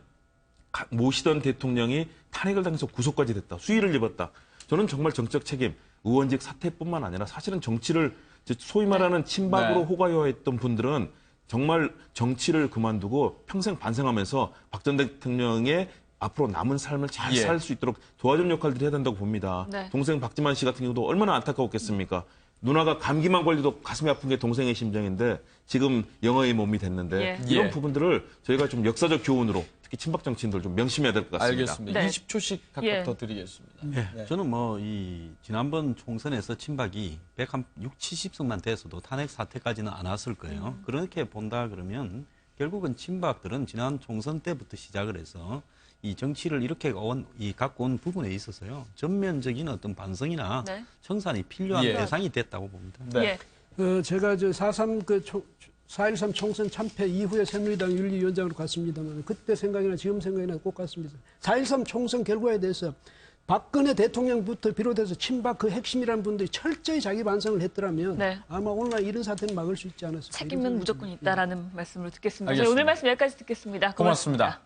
모시던 대통령이 탄핵을 당해서 구속까지 됐다. 수위를 입었다. 저는 정말 정치적 책임, 의원직 사퇴뿐만 아니라 사실은 정치를 소위 말하는 친박으로 네. 호가요했던 분들은 정말 정치를 그만두고 평생 반성하면서 박 전 대통령의 앞으로 남은 삶을 잘 예. 살 수 있도록 도와주는 역할들을 해야 된다고 봅니다. 네. 동생 박지만 씨 같은 경우도 얼마나 안타까웠겠습니까? 누나가 감기만 걸려도 가슴이 아픈 게 동생의 심정인데 지금 영어의 몸이 됐는데 예. 이런 예. 부분들을 저희가 좀 역사적 교훈으로 특히 친박 정치인들 좀 명심해야 될 것 같습니다. 알겠습니다. 네. 20초씩 각각 예. 더 드리겠습니다. 네. 저는 뭐 이 지난번 총선에서 친박이 160, 70석만 돼서도 탄핵 사태까지는 안 왔을 거예요. 그렇게 본다 그러면 결국은 친박들은 지난 총선 때부터 시작을 해서 이 정치를 이렇게 갖고 온 부분에 있어서요. 전면적인 어떤 반성이나 네. 청산이 필요한 예. 대상이 됐다고 봅니다. 네. 예. 제가 4.13 총선 참패 이후에 새누리당 윤리위원장으로 갔습니다만 그때 생각이나 지금 생각이나 똑같습니다. 4.13 총선 결과에 대해서 박근혜 대통령부터 비롯해서 친박 그 핵심이라는 분들이 철저히 자기 반성을 했더라면 네. 아마 오늘날 이런 사태는 막을 수 있지 않았을까. 책임은 무조건 있다라는 말씀을 듣겠습니다. 저희 알겠습니다. 오늘 말씀 여기까지 듣겠습니다. 고맙습니다.